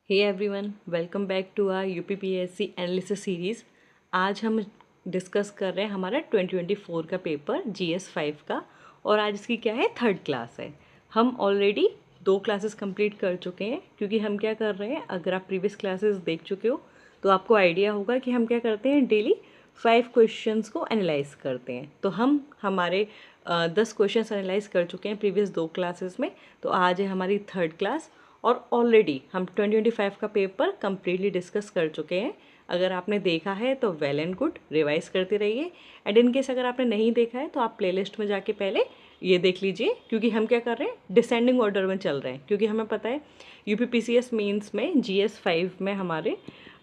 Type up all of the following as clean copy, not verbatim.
Hey everyone, welcome back to our UPPSC analysis series. आज हम discuss कर रहे हैं हमारा 2024 का पेपर जीएस 5 का। और आज इसकी क्या है, थर्ड क्लास है। हम ऑलरेडी 2 क्लासेस कंप्लीट कर चुके हैं, क्योंकि हम क्या कर रहे हैं, अगर आप प्रीवियस क्लासेस देख चुके हो तो आपको आइडिया होगा कि हम क्या करते हैं, डेली 5 क्वेश्चंस को एनालाइज करते हैं। तो हम हमारे 10 क्वेश्चंस एनालाइज कर चुके हैं प्रीवियस 2 क्लासेस में। तो आज है हमारी थर्ड क्लास और ऑलरेडी हम 2025 का पेपर कम्प्लीटली डिस्कस कर चुके हैं। अगर आपने देखा है तो वेल एंड गुड, रिवाइज करते रहिए। एंड इन केस अगर आपने नहीं देखा है तो आप प्लेलिस्ट में जाके पहले ये देख लीजिए, क्योंकि हम क्या कर रहे हैं, डिसेंडिंग ऑर्डर में चल रहे हैं। क्योंकि हमें पता है यूपीपीसीएस मेंस में जीएस 5 में हमारे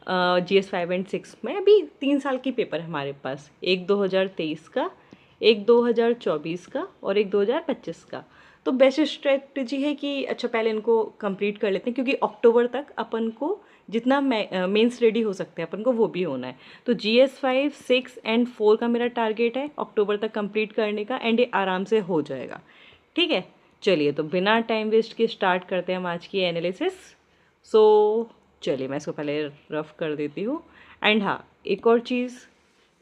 जीएस 5 एंड 6 में अभी 3 साल की पेपर है हमारे पास। एक 2023 का, एक 2024 का और एक 2025 का। तो बेस्ट स्ट्रेटजी है कि अच्छा पहले इनको कंप्लीट कर लेते हैं, क्योंकि अक्टूबर तक अपन को जितना मेंस रेडी हो सकते हैं अपन को वो भी होना है। तो जीएस 5, 6 एंड 4 का मेरा टारगेट है अक्टूबर तक कंप्लीट करने का, एंड ये आराम से हो जाएगा। ठीक है, चलिए तो बिना टाइम वेस्ट के स्टार्ट करते हैं हम आज की एनालिसिस। सो चलिए मैं इसको पहले रफ कर देती हूँ। एंड हाँ, एक और चीज़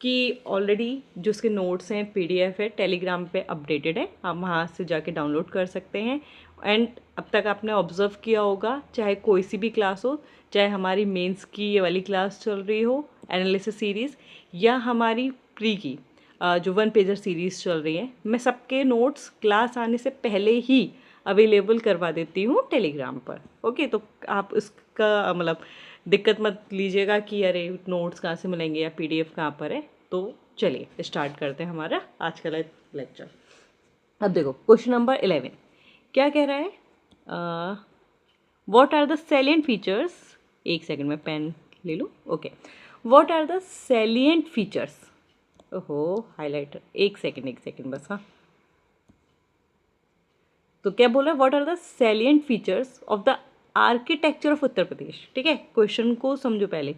कि ऑलरेडी जो उसके नोट्स हैं, पीडीएफ है, टेलीग्राम पे अपडेटेड है, आप वहाँ से जाके डाउनलोड कर सकते हैं। एंड अब तक आपने ऑब्जर्व किया होगा, चाहे कोई सी भी क्लास हो, चाहे हमारी मेंस की ये वाली क्लास चल रही हो एनालिसिस सीरीज़, या हमारी प्री की जो 1 पेजर सीरीज़ चल रही है, मैं सबके नोट्स क्लास आने से पहले ही अवेलेबल करवा देती हूँ टेलीग्राम पर। ओके, तो आप इसका मतलब दिक्कत मत लीजिएगा कि अरे नोट्स कहाँ से मिलेंगे या पीडीएफ कहाँ पर है। तो चलिए स्टार्ट करते हैं हमारा आज का लेक्चर। अब देखो क्वेश्चन नंबर 11 क्या कह रहा है, what are the salient features. एक सेकंड में पेन ले लूँ। Okay, what are the salient features. ओहो, हाईलाइटर, एक सेकंड बस। हाँ, तो क्या बोला, what are the salient features of the architecture of Uttar Pradesh. ठीक है, क्वेश्चन को समझो पहले।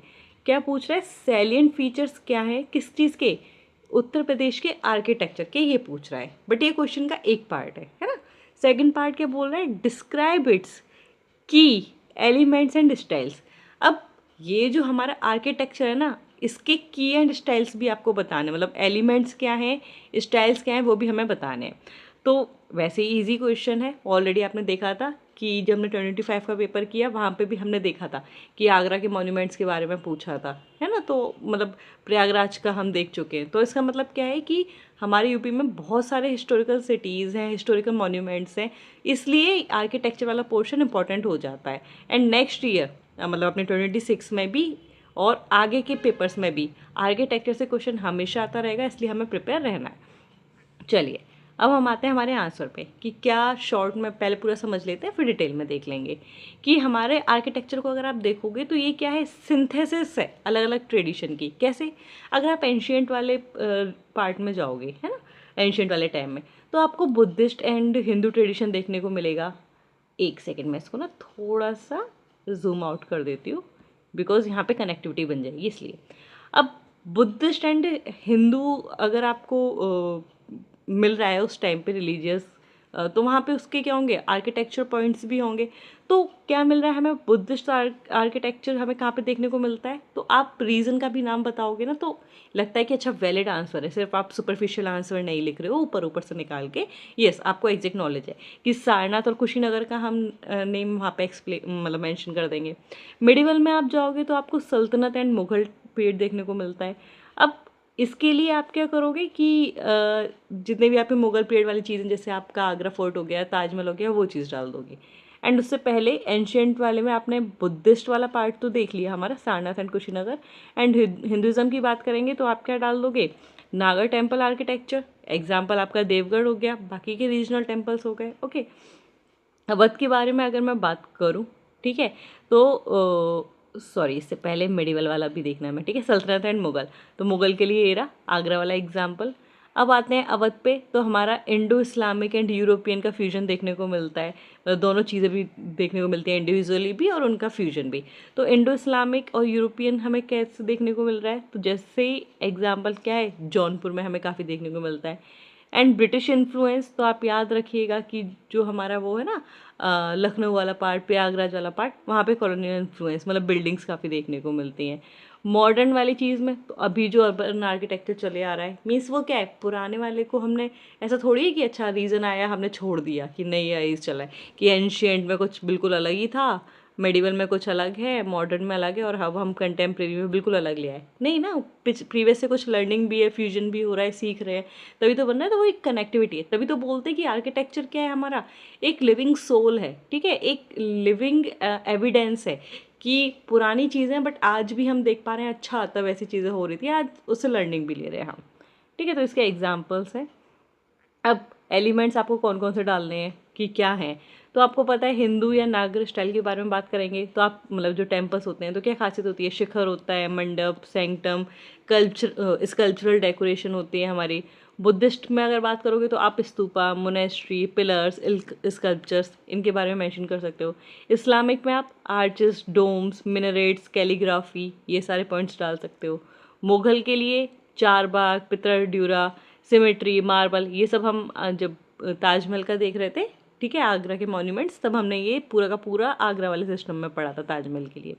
क्या पूछ रहा है, सैलिएंट फीचर्स क्या है, किस चीज़ के, उत्तर प्रदेश के आर्किटेक्चर के, ये पूछ रहा है। बट ये क्वेश्चन का एक पार्ट है ना। सेकंड पार्ट क्या बोल रहा है, डिस्क्राइब इट्स की एलिमेंट्स एंड स्टाइल्स। अब ये जो हमारा आर्किटेक्चर है ना, इसके की एंड स्टाइल्स भी आपको बताने, मतलब एलिमेंट्स क्या हैं, स्टाइल्स क्या हैं, वो भी हमें बताने हैं। तो वैसे ही ईजी क्वेश्चन है, ऑलरेडी आपने देखा था कि जब हमने 25 का पेपर किया वहाँ पे भी हमने देखा था कि आगरा के मॉन्यूमेंट्स के बारे में पूछा था, है ना। तो मतलब प्रयागराज का हम देख चुके हैं। तो इसका मतलब क्या है कि हमारे यूपी में बहुत सारे हिस्टोरिकल सिटीज़ हैं, हिस्टोरिकल मॉन्यूमेंट्स हैं, इसलिए आर्किटेक्चर वाला पोर्शन इंपॉर्टेंट हो जाता है। एंड नेक्स्ट ईयर मतलब अपने 26 में भी और आगे के पेपर्स में भी आर्किटेक्चर से क्वेश्चन हमेशा आता रहेगा, इसलिए हमें प्रिपेयर रहना है। चलिए अब हम आते हैं हमारे आंसर पे कि क्या शॉर्ट में पहले पूरा समझ लेते हैं, फिर डिटेल में देख लेंगे कि हमारे आर्किटेक्चर को अगर आप देखोगे तो ये क्या है, सिंथेसिस है अलग अलग ट्रेडिशन की। कैसे, अगर आप एंशियंट वाले पार्ट में जाओगे, है ना, एंशियंट वाले टाइम में, तो आपको बुद्धिस्ट एंड हिंदू ट्रेडिशन देखने को मिलेगा। एक सेकेंड में इसको ना थोड़ा सा जूम आउट कर देती हूँ, बिकॉज यहाँ पे कनेक्टिविटी बन जाएगी इसलिए। अब बुद्धिस्ट एंड हिंदू अगर आपको मिल रहा है उस टाइम पे रिलीजियस, तो वहाँ पे उसके क्या होंगे, आर्किटेक्चर पॉइंट्स भी होंगे। तो क्या मिल रहा है हमें, बुद्धिस्ट आर्किटेक्चर हमें कहाँ पे देखने को मिलता है। तो आप रीज़न का भी नाम बताओगे ना तो लगता है कि अच्छा वैलिड आंसर है, सिर्फ आप सुपरफिशियल आंसर नहीं लिख रहे हो ऊपर ऊपर से निकाल के। यस, आपको एग्जैक्ट नॉलेज है कि सारनाथ और कुशीनगर का हम नेम वहाँ पे मतलब मेंशन कर देंगे। मिडिवल में आप जाओगे तो आपको सल्तनत एंड मुगल पीरियड देखने को मिलता है। अब इसके लिए आप क्या करोगे कि जितने भी आपके मुगल पीरियड वाली चीज़ें, जैसे आपका आगरा फोर्ट हो गया, ताजमहल हो गया, वो चीज़ डाल दोगे। एंड उससे पहले एंशियंट वाले में आपने बुद्धिस्ट वाला पार्ट तो देख लिया हमारा, Sarnath and Kushinagar. And Hinduism की बात करेंगे तो आप क्या डाल दोगे, नागर टेम्पल आर्किटेक्चर, एग्जाम्पल आपका देवगढ़ हो गया, बाकी के रीजनल टेम्पल्स हो गए। ओके, अवध के बारे में अगर मैं बात करूँ, ठीक है, तो सॉरी इससे पहले मेडिवल वाला भी देखना है मैं, ठीक है, सल्तनत एंड मुगल। तो मुगल के लिए ये रहा आगरा वाला एग्जाम्पल। अब आते हैं अवध पे, तो हमारा इंडो इस्लामिक एंड यूरोपियन का फ्यूजन देखने को मिलता है। दोनों चीज़ें भी देखने को मिलती हैं, इंडिविजुअली भी और उनका फ्यूजन भी। तो इंडो इस्लामिक और यूरोपियन हमें कैसे देखने को मिल रहा है, तो जैसे एग्जाम्पल क्या है, जौनपुर में हमें काफ़ी देखने को मिलता है। एंड ब्रिटिश इन्फ्लुएंस, तो आप याद रखिएगा कि जो हमारा वो है ना लखनऊ वाला पार्ट, प्रयागराज वाला पार्ट, वहाँ पे कॉलोनियल इन्फ्लुएंस, मतलब बिल्डिंग्स काफ़ी देखने को मिलती हैं। मॉडर्न वाली चीज़ में तो अभी जो अर्बन आर्किटेक्चर चले आ रहा है, मीन्स वो क्या है, पुराने वाले को हमने ऐसा थोड़ी है कि अच्छा रीज़न आया हमने छोड़ दिया कि नहीं ये चला है, कि एंशियंट में कुछ बिल्कुल अलग ही था, मेडिवल में कुछ अलग है, मॉडर्न में अलग है, और अब हम कंटेम्प्रेरी में बिल्कुल अलग ले आए, नहीं ना। प्रीवियस से कुछ लर्निंग भी है, फ्यूजन भी हो रहा है, सीख रहे हैं, तभी तो बन रहा है। तो वो एक कनेक्टिविटी है, तभी तो बोलते हैं कि आर्किटेक्चर क्या है, हमारा एक लिविंग सोल है, ठीक है, एक लिविंग एविडेंस है कि पुरानी चीज़ें बट आज भी हम देख पा रहे हैं, अच्छा तब ऐसी चीज़ें हो रही थी, आज उससे लर्निंग भी ले रहे हैं हम, ठीक है। तो इसके एग्जाम्पल्स हैं। अब एलिमेंट्स आपको कौन कौन से डालने हैं कि क्या हैं, तो आपको पता है हिंदू या नागर स्टाइल के बारे में बात करेंगे तो आप मतलब जो टेम्पल्स होते हैं तो क्या खासियत होती है, शिखर होता है, मंडप, सैंक्टम, स्कल्पचरल डेकोरेशन होती है हमारी। बुद्धिस्ट में अगर बात करोगे तो आप स्तूपा, मोनेस्ट्री, पिलर्स, स्कल्पचर्स, इनके बारे में मेंशन कर सकते हो। इस्लामिक में आप आर्चेस, डोम्स, मिनरेट्स, कैलीग्राफी, ये सारे पॉइंट्स डाल सकते हो। मुगल के लिए चार बाग, पितर ड्यूरा, सिमेट्री, मार्बल, ये सब हम जब ताजमहल का देख रहे थे, ठीक है, आगरा के मॉन्यूमेंट्स, तब हमने ये पूरा का पूरा आगरा वाले सिस्टम में पढ़ा था ताजमहल के लिए।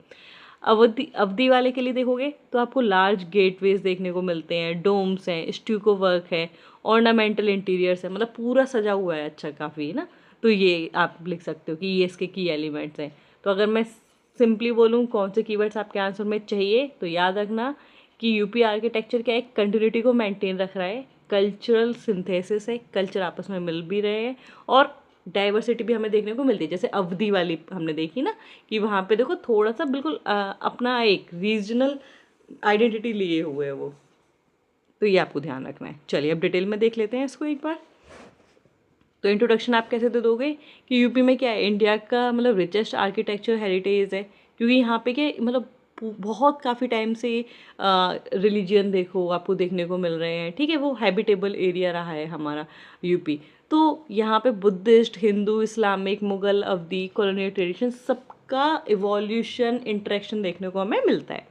अवधि अवधि वाले के लिए देखोगे तो आपको लार्ज गेटवेज देखने को मिलते हैं, डोम्स हैं, स्टूको वर्क है, ऑर्नामेंटल इंटीरियर्स है, मतलब पूरा सजा हुआ है अच्छा काफ़ी ना। तो ये आप लिख सकते हो कि ये इसके की एलिमेंट्स हैं। तो अगर मैं सिंपली बोलूँ कौन से कीवर्ड्स आपके आंसर में चाहिए, तो याद रखना कि यूपी आर्किटेक्चर क्या एक कंटिन्यूटी को मेंटेन रख रहा है, कल्चरल सिंथेसिस है, कल्चर आपस में मिल भी रहे हैं, और डाइवर्सिटी भी हमें देखने को मिलती है। जैसे अवधि वाली हमने देखी ना कि वहाँ पे देखो थोड़ा सा बिल्कुल अपना एक रीजनल आइडेंटिटी लिए हुए हैं वो, तो ये आपको ध्यान रखना है। चलिए अब डिटेल में देख लेते हैं इसको एक बार। तो इंट्रोडक्शन आप कैसे दे दोगे कि यूपी में क्या है, इंडिया का मतलब रिचेस्ट आर्किटेक्चर हेरिटेज है, क्योंकि यहाँ पे क्या मतलब बहुत काफ़ी टाइम से रिलीजियन देखो आपको देखने को मिल रहे हैं, ठीक है, वो हैबिटेबल एरिया रहा है हमारा यूपी। तो यहाँ पे बुद्धिस्ट, हिंदू, इस्लामिक, मुगल, अवधी, कॉलोनियल ट्रेडिशन, सबका इवोल्यूशन, इंटरेक्शन देखने को हमें मिलता है।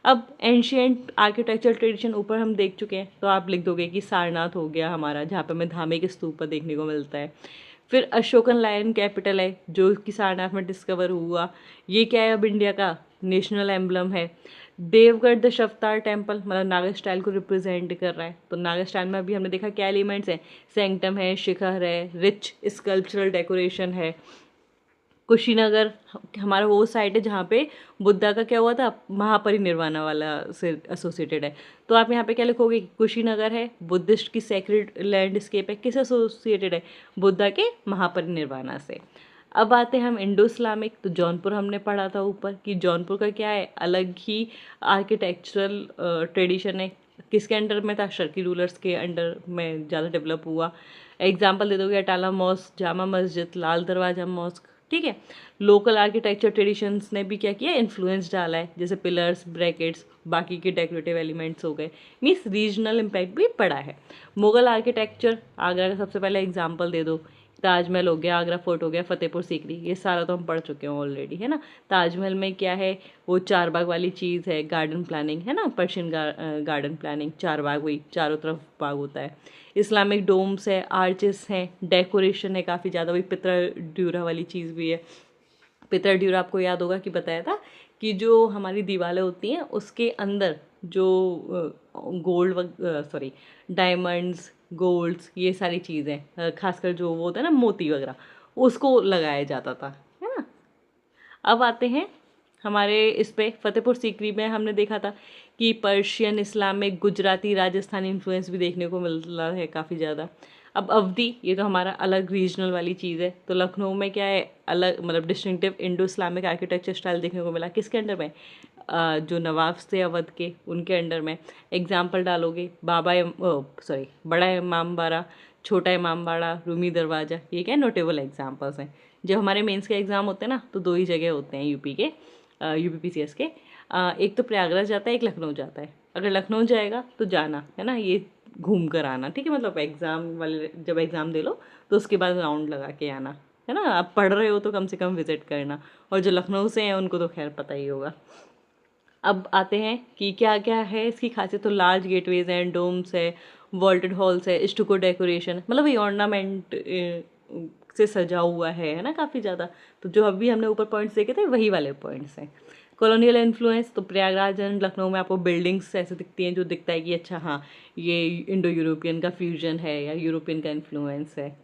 अब एंशियंट आर्किटेक्चर ट्रेडिशन ऊपर हम देख चुके हैं, तो आप लिख दोगे कि सारनाथ हो गया हमारा, जहाँ पे हमें धार्मिक स्तूप देखने को मिलता है। फिर अशोकन लायन कैपिटल है जो कि सारनाथ में डिस्कवर हुआ, ये क्या है अब इंडिया का नेशनल एम्बलम है। देवगढ़ दशावतार टेम्पल मतलब नागा स्टाइल को रिप्रेजेंट कर रहा है, तो नागा स्टाइल में अभी हमने देखा क्या एलिमेंट्स हैं, सैंक्टम है, शिखर है, रिच स्कल्पचरल डेकोरेशन है। कुशीनगर हमारा वो साइट है जहाँ पे बुद्धा का क्या हुआ था, महापरिनिर्वाण वाला से एसोसिएटेड है। तो आप यहाँ पे क्या लिखोगे, कुशीनगर है, बुद्धिस्ट की सेक्रेड लैंडस्केप है, किस एसोसिएटेड है, बुद्धा के महापरिनिर्वाण से। अब आते हैं हम इंडो इस्लामिक, तो जौनपुर हमने पढ़ा था ऊपर कि जौनपुर का क्या है, अलग ही आर्किटेक्चरल ट्रेडिशन है, किसके अंडर में था, शर्की रूलर्स के अंडर में ज़्यादा डेवलप हुआ। एग्जाम्पल दे दोगे अटाला मॉस्क, जामा मस्जिद, लाल दरवाजा मॉस्क, ठीक है। लोकल आर्किटेक्चर ट्रेडिशंस ने भी क्या किया, इन्फ्लुएंस डाला है, जैसे पिलर्स, ब्रैकेट्स, बाकी के डेकोरेटिव एलिमेंट्स हो गए, मीन्स रीजनल इम्पैक्ट भी पड़ा है। मुगल आर्किटेक्चर, आगरा का सबसे पहले एग्जाम्पल दे दो, ताजमहल हो गया, आगरा फोर्ट हो गया, फतेहपुर सीकरी, ये सारा तो हम पढ़ चुके हैं ऑलरेडी, है ना। ताजमहल में क्या है, वो चार बाग वाली चीज़ है, गार्डन प्लानिंग है ना, पर्शियन गार्डन प्लानिंग, चार बाग, वही चारों तरफ बाग होता है। इस्लामिक डोम्स है, आर्चेस हैं, डेकोरेशन है काफ़ी ज़्यादा, वही पितर ड्यूरा वाली चीज़ भी है। पितर ड्यूरा आपको याद होगा कि बताया था कि जो हमारी दीवारें होती हैं उसके अंदर जो गोल्ड सॉरी डायमंड्स, गोल्ड्स, ये सारी चीज़ें खासकर जो वो होता है ना मोती वगैरह, उसको लगाया जाता था, है ना। अब आते हैं हमारे इस पे फतेहपुर सीकरी में हमने देखा था कि Persian, Islamic, Gujarati, Rajasthani influence भी देखने को मिल रहा है काफ़ी ज़्यादा। अब अवधी, ये तो हमारा अलग रीजनल वाली चीज़ है, तो लखनऊ में क्या है, अलग मतलब distinctive Indo Islamic architecture style देखने को मिला, किसके अंडर में, जो नवाब थे अवध के, उनके अंडर में। एग्जाम्पल डालोगे बाबा सॉरी बड़ा इमाम बाड़ा, छोटा इमाम बाड़ा, रूमी दरवाज़ा, ये क्या नोटेबल एग्जाम्पल्स हैं। जब हमारे मेंस के एग्ज़ाम होते हैं ना तो दो ही जगह होते हैं यूपी के, यूपीपीसीएस के, एक तो प्रयागराज जाता है, एक लखनऊ जाता है। अगर लखनऊ जाएगा तो जाना है ना, ये घूम कर आना, ठीक है, मतलब एग्ज़ाम वाले जब एग्ज़ाम दे लो तो उसके बाद राउंड लगा के आना, है ना। आप पढ़ रहे हो तो कम से कम विजिट करना, और जो लखनऊ से हैं उनको तो खैर पता ही होगा। अब आते हैं कि क्या क्या है इसकी खासियत, तो लार्ज गेटवेज हैं, डोम्स है, वॉल्टेड हॉल्स है, स्टुको डेकोरेशन, मतलब ये ऑर्नामेंट से सजा हुआ है ना काफ़ी ज़्यादा। तो जो अभी हमने ऊपर पॉइंट्स देखे थे वही वाले पॉइंट्स हैं। कॉलोनियल इन्फ्लुएंस, तो प्रयागराज एंड लखनऊ में आपको बिल्डिंग्स ऐसे दिखती हैं जो दिखता है कि अच्छा हाँ ये इंडो यूरोपियन का फ्यूजन है या यूरोपियन का इन्फ्लुएंस है।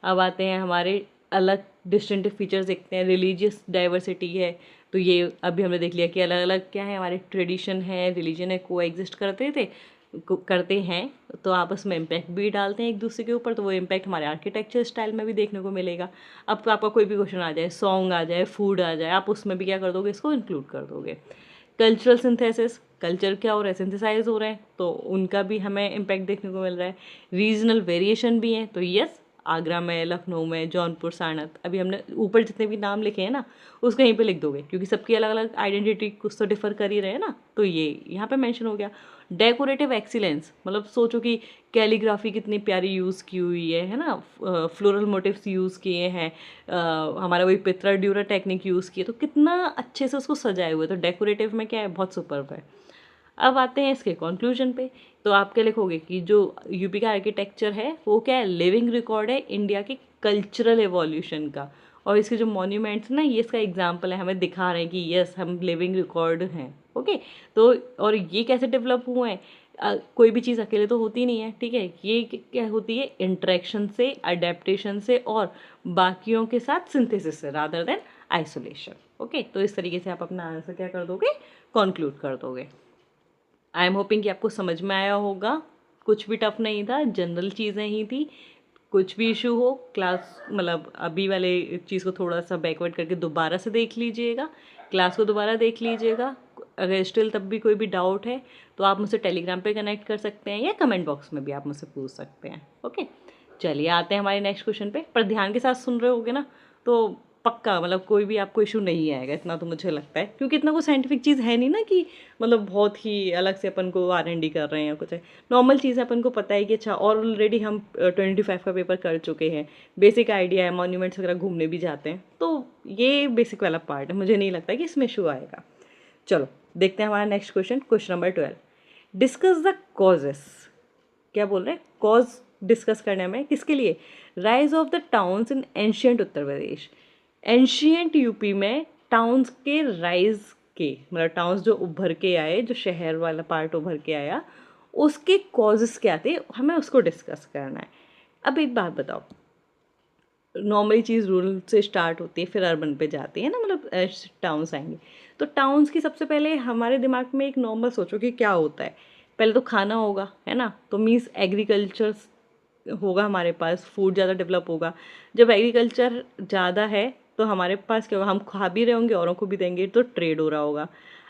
अब आते हैं हमारे अलग डिस्टिंक्टिव फीचर्स देखते हैं। रिलीजियस डाइवर्सिटी है, तो ये अभी हमने देख लिया कि अलग अलग क्या है, हमारे ट्रेडिशन है, रिलीजन है, को एग्जिस्ट करते हैं, तो आपस में इम्पैक्ट भी डालते हैं एक दूसरे के ऊपर, तो वो इम्पैक्ट हमारे आर्किटेक्चर स्टाइल में भी देखने को मिलेगा। अब आपका कोई भी क्वेश्चन आ जाए, सॉन्ग आ जाए, फूड आ जाए, आप उसमें भी क्या कर दोगे, इसको इंक्लूड कर दोगे। कल्चरल सिंथेसिस, कल्चर क्या हो रहा है, सिंथेसाइज हो रहे हैं, तो उनका भी हमें इम्पैक्ट देखने को मिल रहा है। रीजनल वेरिएशन भी है, तो यस आगरा में, लखनऊ में, जौनपुर, सारनाथ, अभी हमने ऊपर जितने भी नाम लिखे हैं ना उसको यहीं पे लिख दोगे, क्योंकि सबकी अलग अलग आइडेंटिटी कुछ तो डिफर कर ही रहे हैं ना, तो ये यहाँ पे मेंशन हो गया। डेकोरेटिव एक्सीलेंस, मतलब सोचो कि कैलीग्राफी कितनी प्यारी यूज़ की हुई है ना, फ्लोरल मोटिव्स यूज़ किए हैं, हमारा वही पित्रा ड्यूरा टेक्निक यूज़ किए, तो कितना अच्छे से उसको सजाए हुए, तो डेकोरेटिव में क्या है, बहुत सुपर्ब है। अब आते हैं इसके कंक्लूजन पे, तो आप क्या लिखोगे कि जो यूपी का आर्किटेक्चर है वो क्या है, लिविंग रिकॉर्ड है इंडिया के कल्चरल एवोल्यूशन का, और इसके जो मॉन्यूमेंट्स ना ये इसका एग्जाम्पल है, हमें दिखा रहे हैं कि यस हम लिविंग रिकॉर्ड हैं। ओके, तो और ये कैसे डेवलप हुए हैं, कोई भी चीज़ अकेले तो होती नहीं है, ठीक है, ये क्या होती है, इंटरेक्शन से, अडेप्टेशन से और बाकियों के साथ सिंथेसिस से, रादर देन आइसोलेशन। ओके, तो इस तरीके से आप अपना आंसर क्या कर दोगे, कंक्लूड कर दोगे। आई एम होपिंग कि आपको समझ में आया होगा, कुछ भी टफ नहीं था, जनरल चीज़ें ही थी। कुछ भी इशू हो क्लास, मतलब अभी वाले चीज़ को थोड़ा सा बैकवर्ड करके दोबारा से देख लीजिएगा, क्लास को दोबारा देख लीजिएगा। अगर स्टिल तब भी कोई भी डाउट है तो आप मुझसे टेलीग्राम पे कनेक्ट कर सकते हैं या कमेंट बॉक्स में भी आप मुझसे पूछ सकते हैं। ओके, चलिए आते हैं हमारे नेक्स्ट क्वेश्चन पे, पर ध्यान के साथ सुन रहे होगे ना, तो पक्का मतलब कोई भी आपको इशू नहीं आएगा, इतना तो मुझे लगता है, क्योंकि इतना कोई साइंटिफिक चीज़ है नहीं ना कि मतलब बहुत ही अलग से अपन को R&D कर रहे हैं या कुछ है। नॉर्मल चीज़ है, अपन को पता है कि अच्छा, और ऑलरेडी हम 25 का पेपर कर चुके हैं, बेसिक आइडिया है, मॉन्यूमेंट्स वगैरह घूमने भी जाते हैं, तो ये बेसिक वाला पार्ट है, मुझे नहीं लगता कि इसमें इशू आएगा। चलो देखते हैं हमारा next question, question number 12। Discuss the causes, क्या बोल रहे हैं, कॉज डिस्कस करने में किसके लिए, rise of the towns in ancient Uttar Pradesh. Ancient UP में टाउन्स के राइज के, मतलब टाउन्स जो उभर के आए, जो शहर वाला पार्ट उभर के आया, उसके कॉजेस क्या थे, हमें उसको डिस्कस करना है। अब एक बात बताओ, नॉर्मली चीज़ रूरल से स्टार्ट होती है फिर अर्बन पे जाती है ना, मतलब टाउन्स आएंगे, तो टाउन्स की सबसे पहले हमारे दिमाग में एक नॉर्मल सोचो कि क्या होता है, पहले तो खाना होगा, है ना, तो मीन्स एग्रीकल्चर होगा, हमारे पास फूड ज़्यादा डेवलप होगा। जब एग्रीकल्चर ज़्यादा है तो हमारे पास क्या होगा, हम खा भी रहे होंगे, औरों को भी देंगे, तो ट्रेड हो रहा होगा।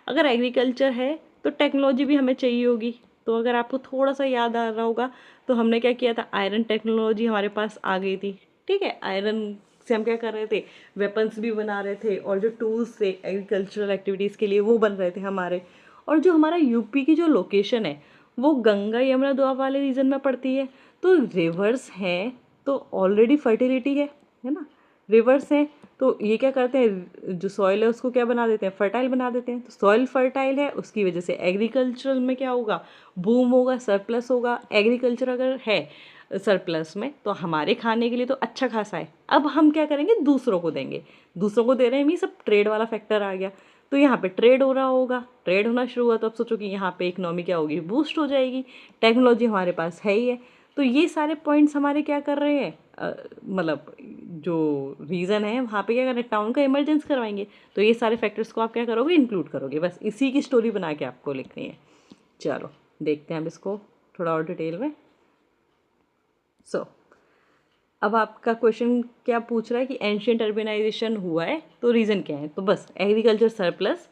अगर एग्रीकल्चर है तो टेक्नोलॉजी भी हमें चाहिए होगी, तो अगर आपको थोड़ा सा याद आ रहा होगा तो हमने क्या किया था, आयरन टेक्नोलॉजी हमारे पास आ गई थी, ठीक है, आयरन से हम क्या कर रहे थे, वेपन्स भी बना रहे थे, और जो टूल्स थे एग्रीकल्चरल एक्टिविटीज़ के लिए वो बन रहे थे हमारे। और जो हमारा यूपी की जो लोकेशन है वो गंगा यमुना दोआब वाले रीजन में पड़ती है, तो रिवर्स हैं तो ऑलरेडी फर्टिलिटी है ना, रिवर्स हैं तो ये क्या करते हैं, जो सॉइल है उसको क्या बना देते हैं, फर्टाइल बना देते हैं, तो सॉइल फर्टाइल है, उसकी वजह से एग्रीकल्चरल में क्या होगा, बूम होगा, सरप्लस होगा। एग्रीकल्चर अगर है सरप्लस में तो हमारे खाने के लिए तो अच्छा खासा है, अब हम क्या करेंगे, दूसरों को देंगे, दूसरों को दे रहे हैं, मीन सब ट्रेड वाला फैक्टर आ गया, तो यहाँ पे ट्रेड हो रहा होगा, ट्रेड होना शुरू हुआ तो अब सोचो कि यहाँ पे इकोनॉमी क्या होगी, बूस्ट हो जाएगी, टेक्नोलॉजी हमारे पास है ही है। तो ये सारे पॉइंट्स हमारे क्या कर रहे हैं, मतलब जो रीज़न है वहाँ पे क्या कर रहे हैं, टाउन का इमरजेंस करवाएंगे, तो ये सारे फैक्टर्स को आप क्या करोगे, इंक्लूड करोगे, बस इसी की स्टोरी बना के आपको लिखनी है। चलो देखते हैं अब इसको थोड़ा और डिटेल में। अब आपका क्वेश्चन क्या पूछ रहा है कि एंशियंट अर्बनाइजेशन हुआ है तो रीज़न क्या है, तो बस एग्रीकल्चर सरप्लस,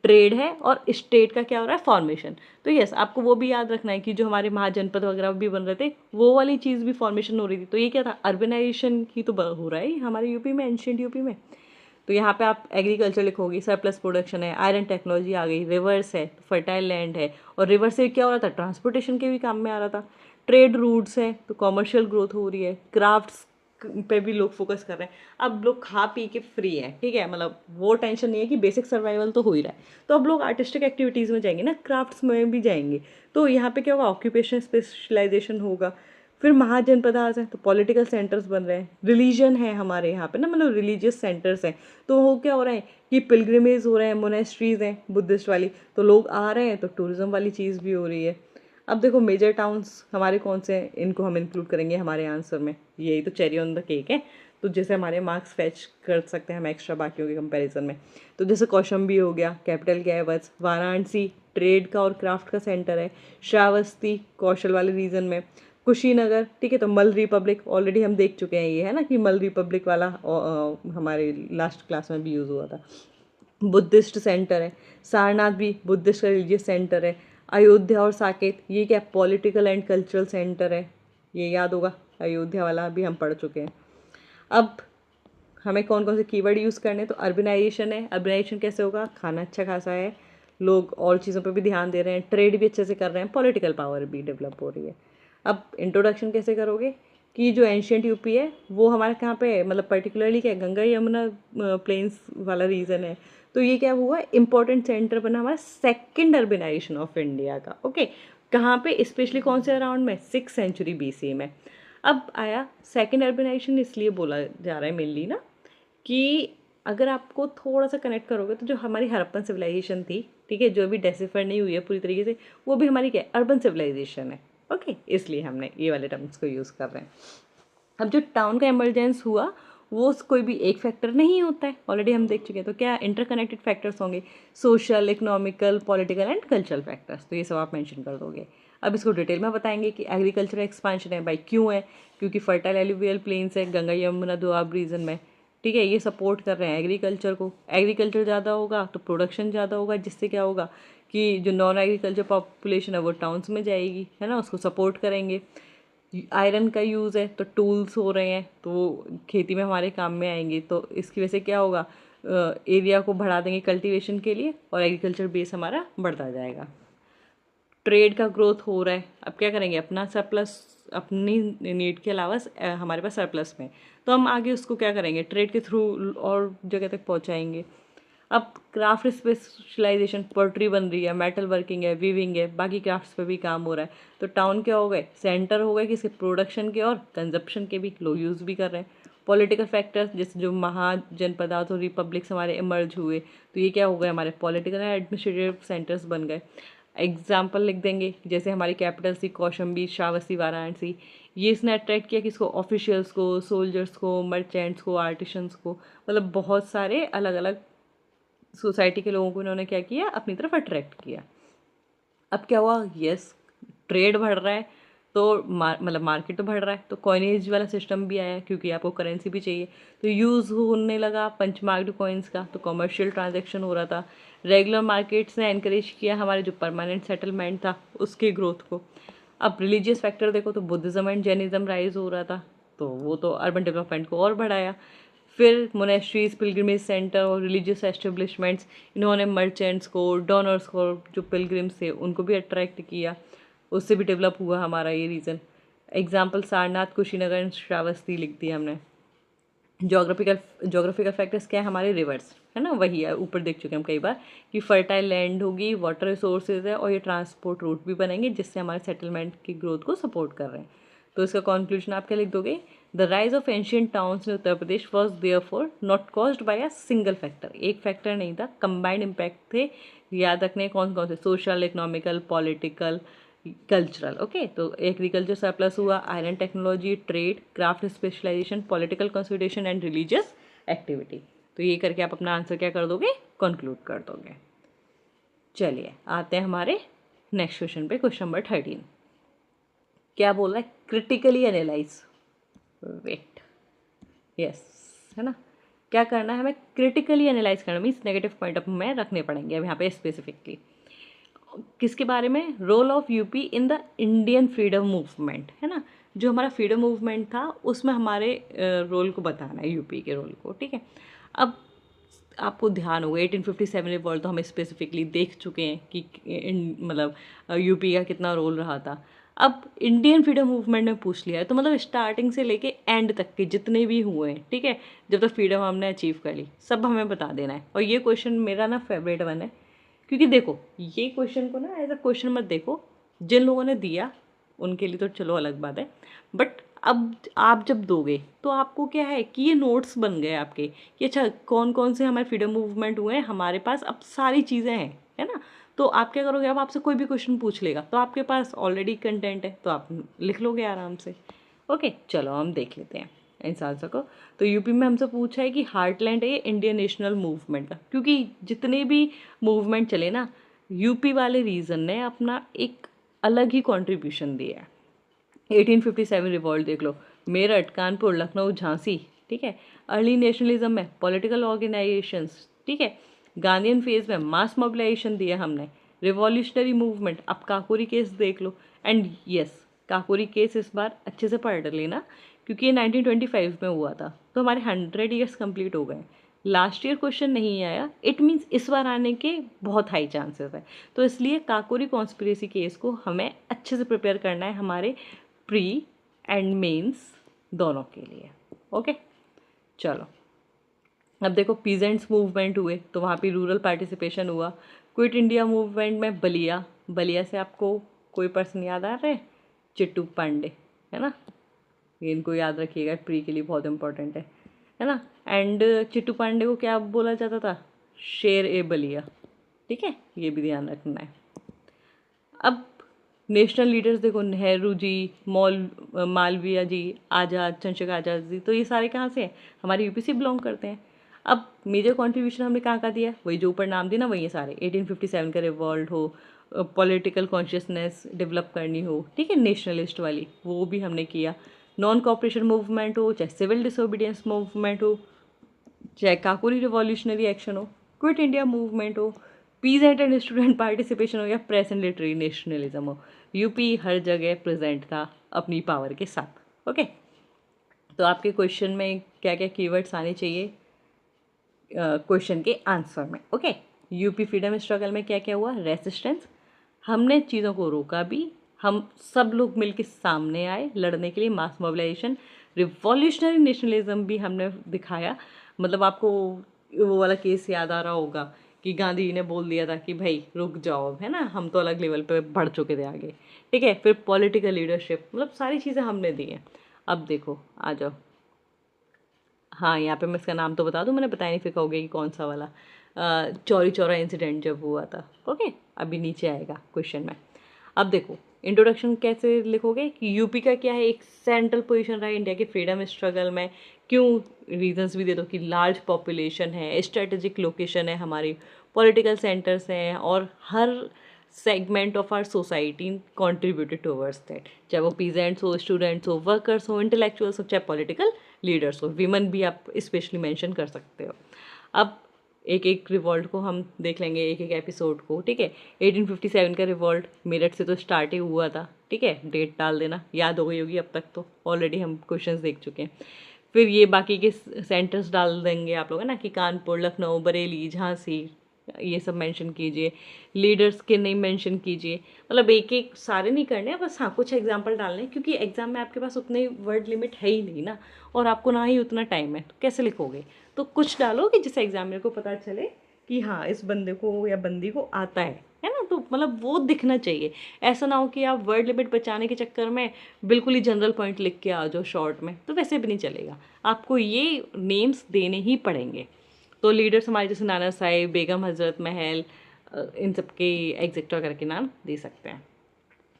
ट्रेड है, और स्टेट का क्या हो रहा है, फॉर्मेशन। तो यस आपको वो भी याद रखना है कि जो हमारे महाजनपद वगैरह भी बन रहे थे वो वाली चीज़ भी फॉर्मेशन हो रही थी, तो ये क्या था, अर्बनाइजेशन ही तो हो रहा है हमारे यूपी में, एंशियंट यूपी में। तो यहाँ पे आप एग्रीकल्चर लिखोगे, सरप्लस प्रोडक्शन है, आयरन टेक्नोलॉजी आ गई, रिवर्स है, फर्टाइल लैंड है, और रिवर से क्या हो रहा था, ट्रांसपोर्टेशन के भी काम में आ रहा था, ट्रेड रूट्स है तो कॉमर्शियल ग्रोथ हो रही है, क्राफ्ट्स पे भी लोग फोकस कर रहे हैं। अब लोग खा पी के फ्री हैं, ठीक है, मतलब वो टेंशन नहीं है कि बेसिक सर्वाइवल तो हो ही रहा है। तो अब लोग आर्टिस्टिक एक्टिविटीज़ में जाएंगे ना, क्राफ्ट्स में भी जाएंगे। तो यहाँ पे क्या होगा, ऑक्यूपेशन स्पेशलाइजेशन होगा। फिर महाजनपद आ जाए तो पॉलिटिकल सेंटर्स बन रहे हैं, रिलीजन है हमारे यहाँ पे ना, मतलब रिलीजियस सेंटर्स हैं। तो वो क्या हो रहा है कि पिलग्रिमेज हो रहे हैं, मोनेस्ट्रीज हैं बुद्धिस्ट वाली, तो लोग आ रहे हैं, तो टूरिज्म वाली चीज़ भी हो रही है। अब देखो मेजर टाउन्स हमारे कौन से हैं, इनको हम इंक्लूड करेंगे हमारे आंसर में, यही तो चेरी ऑन द केक है। तो जैसे हमारे मार्क्स फैच कर सकते हैं हम एक्स्ट्रा बाकियों के कंपैरिजन में। तो जैसे कौशंबी हो गया, कैपिटल क्या है बस, वाराणसी ट्रेड का और क्राफ्ट का सेंटर है, श्रावस्ती कौशल वाले रीजन में, कुशीनगर, ठीक है। तो मल रिपब्लिक ऑलरेडी हम देख चुके हैं, ये है ना कि मल रिपब्लिक वाला हमारे लास्ट क्लास में भी यूज़ हुआ था। बुद्धिस्ट सेंटर है, सारनाथ भी बुद्धिस्ट रिलीजियस सेंटर है, अयोध्या और साकेत ये क्या पॉलिटिकल एंड कल्चरल सेंटर है, ये याद होगा, अयोध्या वाला भी हम पढ़ चुके हैं। अब हमें कौन कौन से कीवर्ड यूज़ करने हैं, तो अर्बनाइजेशन है, अर्बनाइजेशन कैसे होगा, खाना अच्छा खासा है, लोग और चीज़ों पर भी ध्यान दे रहे हैं, ट्रेड भी अच्छे से कर रहे हैं, पॉलिटिकल पावर भी डेवलप हो रही है। अब इंट्रोडक्शन कैसे करोगे कि जो एंशियंट यूपी है वो हमारे कहाँ पे है, मतलब पर्टिकुलरली क्या गंगा यमुना प्लेन्स वाला रीजन है। तो ये क्या हुआ, इंपॉर्टेंट सेंटर बना हमारा सेकेंड अर्बनाइजेशन ऑफ इंडिया का। ओके, कहाँ पे, स्पेशली कौन से अराउंड में, 6th century BC में। अब आया सेकेंड अर्बनाइजेशन, इसलिए बोला जा रहा है मेनली ना कि अगर आपको थोड़ा सा कनेक्ट करोगे तो जो हमारी हड़प्पन सिविलाइजेशन थी, ठीक है, जो अभी डेसिफाइड नहीं हुई है पूरी तरीके से, वो भी हमारी क्या अर्बन सिविलाइजेशन है। ओके, इसलिए हमने ये वाले टर्म्स को यूज़ कर रहे हैं। अब जो टाउन का इमरजेंस हुआ वो कोई भी एक फैक्टर नहीं होता है, ऑलरेडी हम देख चुके हैं। तो क्या इंटरकनेक्टेड फैक्टर्स होंगे, social, economical, political and cultural factors, तो ये सब आप मेंशन कर दोगे। अब इसको डिटेल में बताएंगे कि एग्रीकल्चर एक्सपांशन है भाई, क्यों है, क्योंकि फर्टाइल एलुवियल प्लेन्स है गंगा यमुना दोआब रीजन में, ठीक है, ये सपोर्ट कर रहे हैं एग्रीकल्चर को। एग्रीकल्चर ज़्यादा होगा तो प्रोडक्शन ज़्यादा होगा, जिससे क्या होगा कि जो नॉन एग्रीकल्चर पॉपुलेशन है वो टाउन्स में जाएगी, है ना, उसको सपोर्ट करेंगे। आयरन का यूज़ है तो टूल्स हो रहे हैं तो वो खेती में हमारे काम में आएंगे, तो इसकी वजह से क्या होगा, एरिया को बढ़ा देंगे कल्टीवेशन के लिए और एग्रीकल्चर बेस हमारा बढ़ता जाएगा। ट्रेड का ग्रोथ हो रहा है, अब क्या करेंगे, अपना सरप्लस, अपनी नीड के अलावा हमारे पास सरप्लस में, तो हम आगे उसको क्या करेंगे, ट्रेड के थ्रू और जगह तक पहुंचाएंगे। अब क्राफ्ट स्पेशलाइजेशन, पोल्ट्री बन रही है, मेटल वर्किंग है, वीविंग है, बाकी क्राफ्ट्स पे भी काम हो रहा है। तो टाउन क्या हो गए, सेंटर हो गए किसके, प्रोडक्शन के और कंजप्शन के भी, लोग यूज़ भी कर रहे हैं। पॉलिटिकल फैक्टर्स जैसे जो महाजनपदार्थ और रिपब्लिक्स हमारे इमर्ज हुए, तो ये क्या हो गए, हमारे पॉलिटिकल एंड एडमिनिस्ट्रेटिव सेंटर्स बन गए। एग्जाम्पल लिख देंगे, जैसे हमारी कैपिटल सी कौशंबी, श्रावस्ती, वाराणसी, ये इसने अट्रैक्ट किया किसको, ऑफिशियल्स को, सोल्जर्स को, मर्चेंट्स को, आर्टिशंस को, मतलब बहुत सारे अलग अलग सोसाइटी के लोगों को इन्होंने क्या किया, अपनी तरफ अट्रैक्ट किया। अब क्या हुआ, यस, ट्रेड बढ़ रहा है तो मतलब मार्केट तो बढ़ रहा है, तो कॉइनेज वाला सिस्टम भी आया क्योंकि आपको करेंसी भी चाहिए, तो यूज़ होने लगा पंचमार्क्ड कॉइन्स का, तो कॉमर्शियल ट्रांजैक्शन हो रहा था। रेगुलर मार्केट्स ने एनकरेज किया हमारे जो परमानेंट सेटलमेंट था उसके ग्रोथ को। अब रिलीजियस फैक्टर देखो तो बुद्धिज़्म एंड जैनिज़्म राइज हो रहा था, तो वो तो अर्बन डेवलपमेंट को और बढ़ाया। फिर मोनेस्ट्रीज, पिलग्रिमेज सेंटर और रिलीजियस एस्टेब्लिशमेंट्स, इन्होंने मर्चेंट्स को, डोनर्स को, जो पिलग्रिम्स थे उनको भी अट्रैक्ट किया, उससे भी डेवलप हुआ हमारा ये region. Example Sarnath, Kushinagar and Shravasti लिख दिया हमने। जोग्राफिकल फैक्टर्स क्या है, हमारे रिवर्स है ना, वही है ऊपर देख चुके हैं हम कई बार कि फर्टाइल लैंड होगी, वाटर रिसोर्सेज है और ये ट्रांसपोर्ट रूट भी बनेंगे जिससे हमारे सेटलमेंट की ग्रोथ को सपोर्ट कर रहे हैं। तो इसका कंक्लूजन आप क्या लिख दोगे, the rise of ancient towns in Uttar Pradesh was therefore not caused by a single factor, एक फैक्टर नहीं था, कंबाइंड इम्पैक्ट थे। याद रखने कौन कौन से, social, economical, political, cultural. Okay, तो एग्रीकल्चर सरप्लस हुआ, iron technology, trade, craft specialization, political consolidation and religious activity. तो ये करके आप अपना आंसर क्या कर दोगे, कंक्लूड कर दोगे। चलिए आते हैं हमारे नेक्स्ट क्वेश्चन पे, क्वेश्चन नंबर 13 क्या बोल रहा है, क्रिटिकली एनालाइज, वेट, यस, है ना, क्या करना है हमें, क्रिटिकली एनालाइज करना, मीन्स नेगेटिव पॉइंट ऑफ में रखने पड़ेंगे अब यहाँ पे स्पेसिफिकली। किसके बारे में, role of UP in the Indian freedom movement, है ना, जो हमारा फ्रीडम मूवमेंट था उसमें हमारे रोल को बताना है, यूपी के रोल को, ठीक है। अब आपको ध्यान होगा 1857 रिवॉल्ट तो हम स्पेसिफिकली देख चुके हैं कि मतलब यूपी का कितना रोल रहा था। अब इंडियन फ्रीडम मूवमेंट में पूछ लिया है तो मतलब स्टार्टिंग से लेके एंड तक के जितने भी हुए हैं, ठीक है, जब तक फ्रीडम हमने अचीव कर ली, सब हमें बता देना है। और ये क्वेश्चन मेरा ना फेवरेट वन है, क्योंकि देखो ये क्वेश्चन को ना एज अ क्वेश्चन मत देखो, जिन लोगों ने दिया उनके लिए तो चलो अलग बात है, बट अब आप जब दोगे तो आपको क्या है कि ये नोट्स बन गए आपके कि अच्छा कौन कौन से हमारे फ्रीडम मूवमेंट हुए हैं, हमारे पास अब सारी चीज़ें हैं, है ना। तो आप क्या करोगे, अब आपसे कोई भी क्वेश्चन पूछ लेगा तो आपके पास ऑलरेडी कंटेंट है, तो आप लिख लोगे आराम से। ओके, चलो हम देख लेते हैं इन आंसर को। तो यूपी में हमसे पूछा है कि हार्टलैंड है ये इंडियन नेशनल मूवमेंट का, क्योंकि जितने भी मूवमेंट चले ना, यूपी वाले रीजन ने अपना एक अलग ही कंट्रीब्यूशन दिया है। 1857 रिवॉल्ट देख लो, मेरठ, कानपुर, लखनऊ, झांसी, ठीक है। अर्ली नेशनलिज्म में पॉलिटिकल ऑर्गेनाइजेशंस, ठीक है। गांधीयन फेज में मास मोबिलाइजेशन दिया हमने। रिवॉल्यूशनरी मूवमेंट, अब काकोरी केस देख लो। एंड यस, काकोरी केस इस बार अच्छे से पढ़ लेना, क्योंकि ये 1925 में हुआ था, तो हमारे 100 ईयर्स कंप्लीट हो गए। लास्ट ईयर क्वेश्चन नहीं आया, इट मीन्स इस बार आने के बहुत हाई चांसेस है। तो इसलिए काकोरी कॉन्स्पिरेसी केस को हमें अच्छे से प्रिपेयर करना है हमारे प्री एंड मेंस दोनों के लिए। ओके, चलो अब देखो पीजेंट्स मूवमेंट हुए तो वहाँ पे रूरल पार्टिसिपेशन हुआ। क्विट इंडिया मूवमेंट में बलिया, बलिया से आपको कोई पर्सन याद आ रहा है? चिट्टू पांडे, है ना, ये इनको याद रखिएगा, प्री के लिए बहुत इंपॉर्टेंट है ना। एंड चिट्टू पांडे को क्या बोला जाता था? शेर ए बलिया, ठीक है, ये भी ध्यान रखना है। अब नेशनल लीडर्स देखो, नेहरू जी, मालवीय जी, आज़ाद, चंद्रशेखर आज़ाद जी, तो ये सारे कहाँ से हैं? हमारे यूपी से बिलोंग करते हैं। अब मेजर कंट्रीब्यूशन हमने कहाँ का दिया? वही जो ऊपर नाम दिए ना, वही है सारे। 1857 का रिवॉल्ट हो, पॉलिटिकल कॉन्शियसनेस डेवलप करनी हो, ठीक है, नेशनलिस्ट वाली, वो भी हमने किया। नॉन कॉपरेशन मूवमेंट हो, चाहे सिविल डिसोबीडियंस मूवमेंट हो, चाहे काकोरी रिवॉल्यूशनरी एक्शन हो, क्विट इंडिया मूवमेंट हो, पीजेंट एंड स्टूडेंट पार्टिसिपेशन हो, या प्रेस एंड लिटरेरी नेशनलिज्म हो, यूपी हर जगह प्रेजेंट था अपनी पावर के साथ। ओके, तो आपके क्वेश्चन में क्या क्या कीवर्ड्स आने चाहिए क्वेश्चन के आंसर में? ओके, यूपी फ्रीडम स्ट्रगल में क्या क्या हुआ? रेसिस्टेंस, हमने चीज़ों को रोका भी, हम सब लोग मिलकर सामने आए लड़ने के लिए, मास मोबिलाइजेशन। रिवॉल्यूशनरी नेशनलिज्म भी हमने दिखाया, मतलब आपको वो वाला केस याद आ रहा होगा कि गांधी जी ने बोल दिया था कि भाई रुक जाओ, है ना, हम तो अलग लेवल पे बढ़ चुके थे आगे, ठीक है। फिर पॉलिटिकल लीडरशिप, मतलब सारी चीज़ें हमने दी हैं। अब देखो आ जाओ, हाँ यहाँ पे मैं इसका नाम तो बता दूँ, मैंने बताया नहीं, फिर कहोगे कि कौन सा वाला, चौरी चौरा इंसिडेंट जब हुआ था। ओके, अभी नीचे आएगा क्वेश्चन में। अब देखो इंट्रोडक्शन कैसे लिखोगे कि यूपी का क्या है, एक सेंट्रल पोजीशन रहा है इंडिया के फ्रीडम स्ट्रगल में, क्यों, रीजंस भी दे दो कि लार्ज पॉपुलेशन है, स्ट्रेटेजिक लोकेशन है हमारी, पॉलिटिकल सेंटर्स हैं, और हर segment of our society contributed towards that, चाहे वो पीजेंट्स हो, स्टूडेंट्स हो, वर्कर्स हो, इंटेलेक्चुअल्स हो, चाहे पॉलिटिकल लीडर्स हो, वीमेन भी आप स्पेशली मेंशन कर सकते हो। अब एक एक रिवॉल्ट को हम देख लेंगे, एक एक एपिसोड को, ठीक है। 1857 का रिवॉल्ट मेरठ से तो स्टार्ट ही हुआ था, ठीक है, डेट डाल देना, याद हो गई होगी अब तक, तो ऑलरेडी हम क्वेश्चंस देख चुके हैं। फिर ये बाकी के सेंटर्स डाल देंगे आप लोग, है ना, कि कानपुर, लखनऊ, बरेली, झांसी, ये सब मेंशन कीजिए। लीडर्स के नहीं मेंशन कीजिए, मतलब एक एक सारे नहीं करने हैं, बस हाँ कुछ एग्जांपल डालने हैं, क्योंकि एग्जाम में आपके पास उतने वर्ड लिमिट है ही नहीं ना, और आपको ना ही उतना टाइम है, तो कैसे लिखोगे? तो कुछ डालो कि जिससे एग्जामिनर को पता चले कि हाँ इस बंदे को या बंदी को आता है ना, तो मतलब वो दिखना चाहिए। ऐसा ना हो कि आप वर्ड लिमिट बचाने के चक्कर में बिल्कुल ही जनरल पॉइंट लिख के आ जाओ शॉर्ट में, तो वैसे भी नहीं चलेगा, आपको ये नेम्स देने ही पड़ेंगे। तो लीडर्स हमारे जैसे नाना साहिब, बेगम हजरत महल, इन सब के एग्जेक्टर करके नाम दे सकते हैं।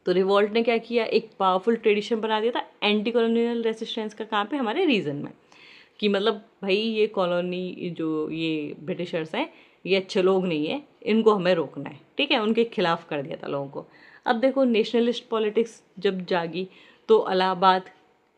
तो रिवॉल्ट ने क्या किया, एक पावरफुल ट्रेडिशन बना दिया था एंटी कॉलोनियल रेसिस्टेंस का, कहाँ पे? हमारे रीजन में, कि मतलब भाई ये कॉलोनी जो ये ब्रिटिशर्स हैं ये अच्छे लोग नहीं है, इनको हमें रोकना है, ठीक है, उनके खिलाफ कर दिया था लोगों को। अब देखो नेशनलिस्ट पॉलिटिक्स जब जागी तो इलाहाबाद,